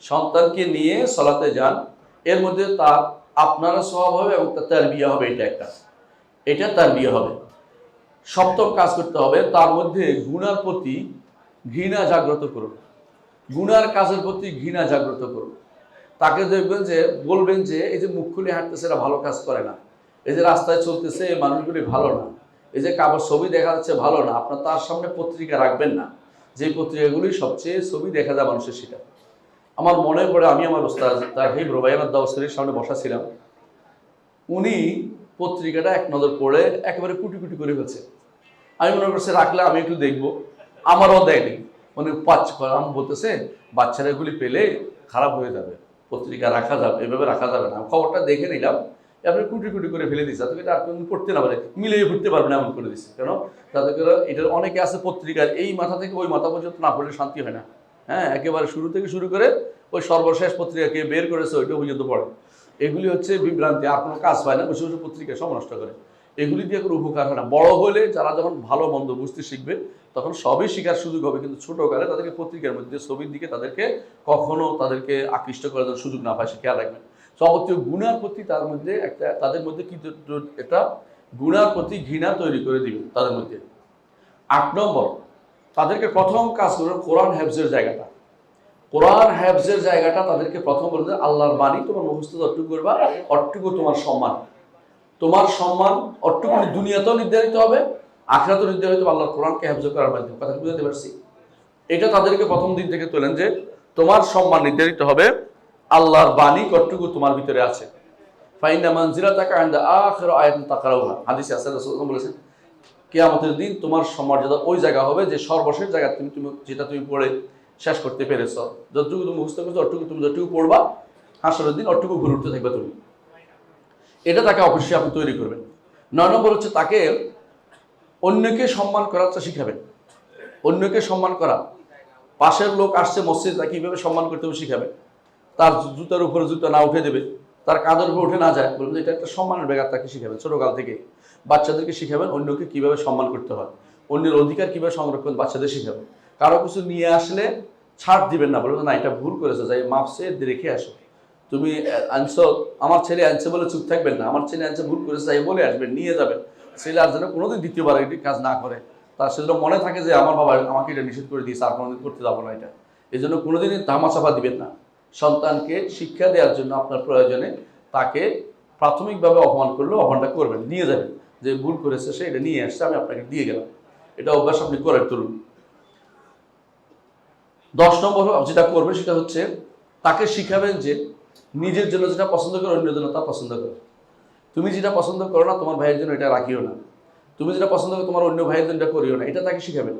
সন্তানকে নিয়ে সলাতে যান, এর মধ্যে তার আপনারও স্বভাব হবে এবং তার বিয়ে হবে। এটা তার বিয়ে হবে। 7ম কাজ করতে হবে, তার মধ্যে গুনার প্রতি ঘৃণা জাগ্রত করুন, গুনার কাজের প্রতি ঘৃণা জাগ্রত করুন। তাকে দেখবেন যে, বলবেন যে এই যে মুখ খুলে হাঁটতেছে এরা ভালো কাজ করে না, এই যে রাস্তায় চলতেছে এই মানুষগুলি ভালো না, এই যে কাপড় ছবি দেখা যাচ্ছে ভালো না। আপনার তার সামনে পত্রিকা রাখবেন না, যে পত্রিকাগুলি সবচেয়ে ছবি দেখা যায় মানুষের, সেটা আমার মনে পড়ে। আমি আমার ওস্তাদ তাহিব রোবায়ান দাওসরির সামনে বসা ছিলাম। উনি পত্রিকাটা এক নজর পড়ে একেবারে কুটি কুটি করে ফেলছে। আমি মনে করছি রাখলে আমি একটু দেখবো, আমারও দেয়নি। মানে আমি বলতেছে বাচ্চারা এগুলি পেলে খারাপ হয়ে যাবে, পত্রিকা রাখা যাবে, এভাবে রাখা যাবে না। খবরটা দেখে নিলাম, আপনি কুটি কুটি করে ফেলে দিচ্ছে, তাদেরকে আর কোন পড়তে না পারে, মিলিয়ে পড়তে পারবে না এমন করে দিচ্ছে। কেন? তাদেরকে এটার অনেকে আছে পত্রিকার এই মাথা থেকে ওই মাথা পর্যন্ত না পড়লে শান্তি হয় না। হ্যাঁ, একেবারে শুরু থেকে শুরু করে ওই সর্বশেষ পত্রিকাকে বের করেছে ওইটা পর্যন্ত পড়ে। এগুলি হচ্ছে বিভ্রান্তি, আর কোনো কাজ পায় না, বসে বসে পত্রিকা সব নষ্ট করে। এগুলি দিয়ে কোনো উপকার হয় না। বড় হলে যারা যখন ভালো মন্দ বুঝতে শিখবে তখন সবই শেখার সুযোগ হবে, কিন্তু ছোটকালে তাদেরকে পত্রিকার মধ্যে ছবির দিকে তাদেরকে কখনো তাদেরকে আকৃষ্ট করার জন্য সুযোগ না পায়, সে খেয়াল রাখবেন। যাবতীয় গুণার প্রতি তার মধ্যে একটা, তাদের মধ্যে কিন্তু একটা গুণার প্রতি ঘৃণা তৈরি করে দিবে তাদের মধ্যে। 8 নম্বর, তাদেরকে প্রথম কাজ করবে কোরআন হেফজের জায়গাটা। কোরআন হেফজের জায়গাটা তাদেরকে প্রথম বলতে, আল্লাহর বাণী তোমার মুখস্থ অট্টুকু করবা, অট্টুকু তোমার সম্মান। তোমার সম্মান অট্টুকু দুনিয়াতেও নির্ধারিত হবে, আখিরাতেও নির্ধারিত হবে আল্লাহর কোরআনকে হেফজ করার মাধ্যমে। কথা বুঝতে পারছি? এটা তাদেরকে প্রথম দিন থেকে তোলেন যে তোমার সম্মান নির্ধারিত হবে আল্লাহর বাণী কতটুকু তোমার ভিতরে আছে। ফাইনা মানজিলাতাকা ইনদা আখির আয়াতিন তাকরাউহা, হাদিসে আছে রাসূলুল্লাহ বলেছেন কিয়ামতের দিন তোমার মর্যাদা ওই জায়গা হবে যে সর্বশেষ জায়গা তুমি যেটা তুমি পড়ে শেষ করতে পেরেছো, যতটুকু তুমি মুখস্থ করছো অতটুকু তুমি যতটুকু পড়বা, হাসরের দিন অতটুকু ঘুরে উঠতে থাকবে তুমি। এটা তাকে অবশ্যই আপনি তৈরি করবেন। 9 নম্বর হচ্ছে তাকে অন্যকে সম্মান করাটা শিখাবেন। অন্যকে সম্মান করা, পাশের লোক আসছে মসজিদে, তাকে কীভাবে সম্মান করতে হবে শিখাবেন। তার জুতার উপরে জুতা না উঠে দেবে, তার কাঁধের উপরে উঠে না যায়, বলবেন এটা একটা সম্মানের ব্যাপার, তাকে শিখাবেন। ছোটোকাল থেকে বাচ্চাদেরকে শিখাবেন অন্যকে কীভাবে সম্মান করতে হয়, অন্যের অধিকার কীভাবে সংরক্ষণ বাচ্চাদের শিখাবেন। কারো কিছু নিয়ে আসলে ছাড় দিবেন না, বলবেন না এটা ভুল করেছে, যাই মাপসে রেখে আসো। তুমি আনছো, আমার ছেলে আনছে বলে চুপ থাকবেন না, আমার ছেলে আনছে ভুল করেছে যাই বলে আসবেন, নিয়ে যাবেন। ছেলে আর যেন কোনোদিন দ্বিতীয়বার এটি কাজ না করে, তার সেজন্য মনে থাকে যে আমার বাবা আমাকে এটা নিষেধ করে দিয়েছে, আর কোনোদিন করতে যাবো না এটা। এই জন্য কোনোদিনই ধামাচাপা দিবেন না। সন্তানকে শিক্ষা দেওয়ার জন্য আপনার প্রয়োজনে তাকে প্রাথমিকভাবে অপমান করলেও অপমানটা করবেন, নিয়ে যাবেন যে ভুল করেছে সে এটা নিয়ে আসছে, আমি আপনাকে দিয়ে গেলাম। এটা অভ্যাস আপনি করে তুলুন। 10 নম্বর যেটা করবেন সেটা হচ্ছে তাকে শিখাবেন যে নিজের জন্য যেটা পছন্দ করে অন্যের জন্য তা পছন্দ করে। তুমি যেটা পছন্দ করো না তোমার ভাইয়ের জন্য এটা রাখিও না, তুমি যেটা পছন্দ করো তোমার অন্য ভাইয়ের জন্য এটা করিও না। এটা তাকে শিখাবেন।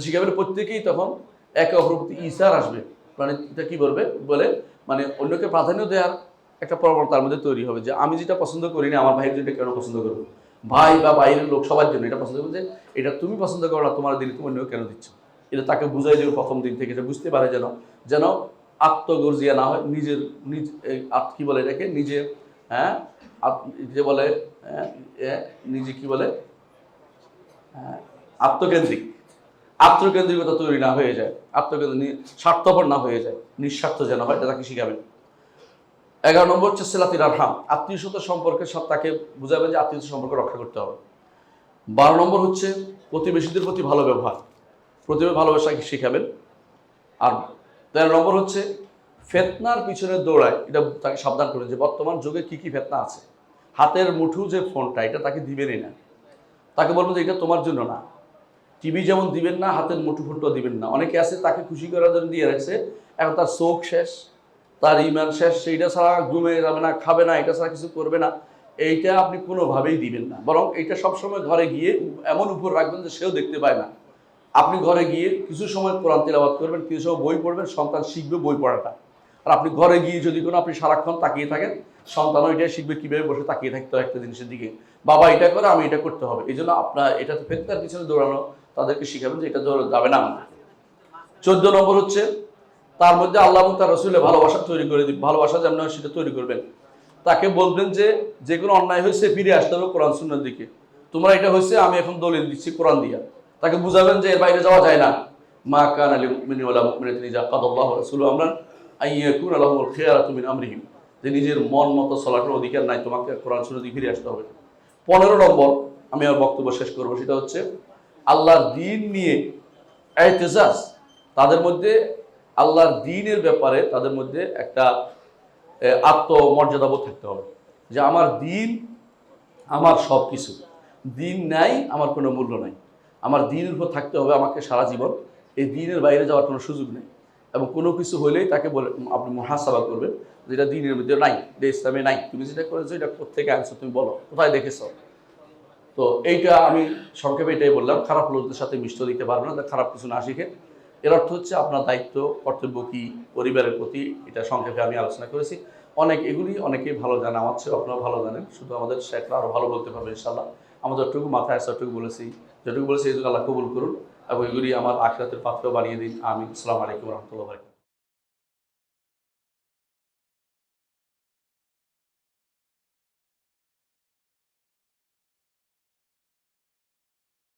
শিখাবেন প্রত্যেকেই তখন একে অপরের প্রতি ইসার আসবে, মানে এটা কি বলবে বলে, মানে অন্যকে প্রাধান্য দেওয়ার একটা প্রবণতার মধ্যে তৈরি হবে যে আমি যেটা পছন্দ করি না আমার ভাইয়ের জন্য কেন পছন্দ করবো, ভাই বা বাইরের লোক সবার জন্য এটা পছন্দ করবো, যে এটা তুমি পছন্দ করো না তোমার দিলে তুমি অন্যকে কেন দিচ্ছ। এটা তাকে বুঝাই দেবে প্রথম দিন থেকে, যে বুঝতে পারে যেন যেন আত্মগর্জিয়া না হয়, নিজের কি বলে এটাকে, নিজে হ্যাঁ যে বলে নিজে কি বলে আত্মকেন্দ্রিক, আত্মকেন্দ্রিকতা তৈরি না হয়ে যায়, স্বার্থপর না হয়ে যায়, নিঃস্বার্থ যেন হয়, এটা তাকে শিখাবেন। 11 নম্বর হচ্ছে সিলাতুল আরহাম, আত্মীয়তা সম্পর্কের সাথে তাকে বুঝাবেন যে আত্মীয়তা সম্পর্ক রক্ষা করতে হবে। 12 নম্বর হচ্ছে প্রতিবেশীদের প্রতি ভালো ব্যবহার, ভালোবাসাকে শিখাবেন। আর 13 নম্বর হচ্ছে ফেতনার পিছনে দৌড়ায়, এটা তাকে সাবধান করবেন যে বর্তমান যুগে কি কি ফেতনা আছে। হাতের মুঠো যে ফোনটা এটা তাকে দিবেনই না, তাকে বলবো যে এটা তোমার জন্য না। টিভি যেমন দিবেন না, হাতের মুঠো ফোনটা দিবেন না। অনেকে আছে তাকে খুশি করার জন্য দিয়ে রাখছে, এখন তার চোখ শেষ, তার ইমান শেষ, সেইটা ছাড়া ঘুমে যাবে না, খাবে না, এটা ছাড়া কিছু করবে না। এইটা আপনি কোনোভাবেই দিবেন না, বরং এইটা সবসময় ঘরে গিয়ে এমন উপর রাখবেন যে সেও দেখতে পায় না। আপনি ঘরে গিয়ে কিছু সময় কোরআন তিলাওয়াত করবেন, কিছু সময় বই পড়বেন, সন্তান শিখবে বই পড়াটা। আর আপনি ঘরে গিয়ে যদি কোনো আপনি সারাক্ষণ তাকিয়ে থাকেন, সন্তানও এটাই শিখবে কীভাবে বসে তাকিয়ে থাকতে হয় একটা জিনিসের দিকে, বাবা এটা করে আমি এটা করতে হবে। এই জন্য আপনার এটা ফেতনার পিছনে দৌড়ানো তাদেরকে শিখাবেন যে এটা যাবে না। 14 নম্বর হচ্ছে তার মধ্যে আল্লাহ এবং তার রসুলের ভালোবাসা তৈরি করে দিন, ভালোবাসা যেমন সেটা তৈরি করবেন। তাকে বলবেন যে যে কোনো অন্যায় হয়েছে ফিরে আসতে হবে কোরআন সুন্নাহর দিকে, তোমরা এটা হয়েছে আমি এখন দলিল দিচ্ছি কোরআন দিয়া। তাকে বুঝাবেন যে এর বাইরে যাওয়া যায় না। মা কানা লিল মুমিনিন ওয়ালা মুমিনাতিন ইযা কাদাল্লাহু ওয়া রাসূলুহু আমরান আন ইয়াকুনা লাহুমুল খিয়ারাতু মিন আমরিহিম, যে নিজের মন মতো চলার অধিকার নাই, তোমাকে কোরআন সুন্নাহ দিয়ে ফিরে আসতে হবে। 15 নম্বর আমি আমার বক্তব্য শেষ করবো, সেটা হচ্ছে আল্লাহর দ্বীন নিয়ে ইতিজাজ, তাদের মধ্যে আল্লাহর দ্বীনের ব্যাপারে তাদের মধ্যে একটা আত্মমর্যাদাবোধ থাকতে হবে, যে আমার দ্বীন আমার সব কিছু, দ্বীন নাই আমার কোনো মূল্য নাই, আমার দ্বীনের উপর থাকতে হবে আমাকে সারা জীবন। এই দিনের বাইরে যাওয়ার কোনো সুযোগ নেই। এবং কোনো কিছু হলেই তাকে বলে আপনি মুহাসাবা করবেন, যেটা দিনের মধ্যে নাই, যে ইসলামে নাই, তুমি যেটা করেছো এটা কোথেকে আনছো, তুমি বলো কোথায় দেখেছো। তো এইটা আমি সংক্ষেপে এটাই বললাম, খারাপ লোকদের সাথে মিশতে দিতে পারবে না, খারাপ কিছু না শিখে। এর অর্থ হচ্ছে আপনার দায়িত্ব কর্তব্য কি পরিবারের প্রতি, এটা সংক্ষেপে আমি আলোচনা করেছি। এগুলি অনেকেই ভালো জানে, আমার চেয়েও আপনারা ভালো জানেন, শুধু আমাদের শেখরা আরও ভালো বলতে পারবে ইনশাআল্লাহ। আমাদের যতটুকু মাথায় আছে ততটুকু বলেছি, যেটুকু বলেছি এটুকু আল্লাহ কবুল করুন এবং এগুলি আমার আখিরাতের পাত্র বানিয়ে দিন। আমিন। আসসালামু আলাইকুম রহমতুল্লাহ।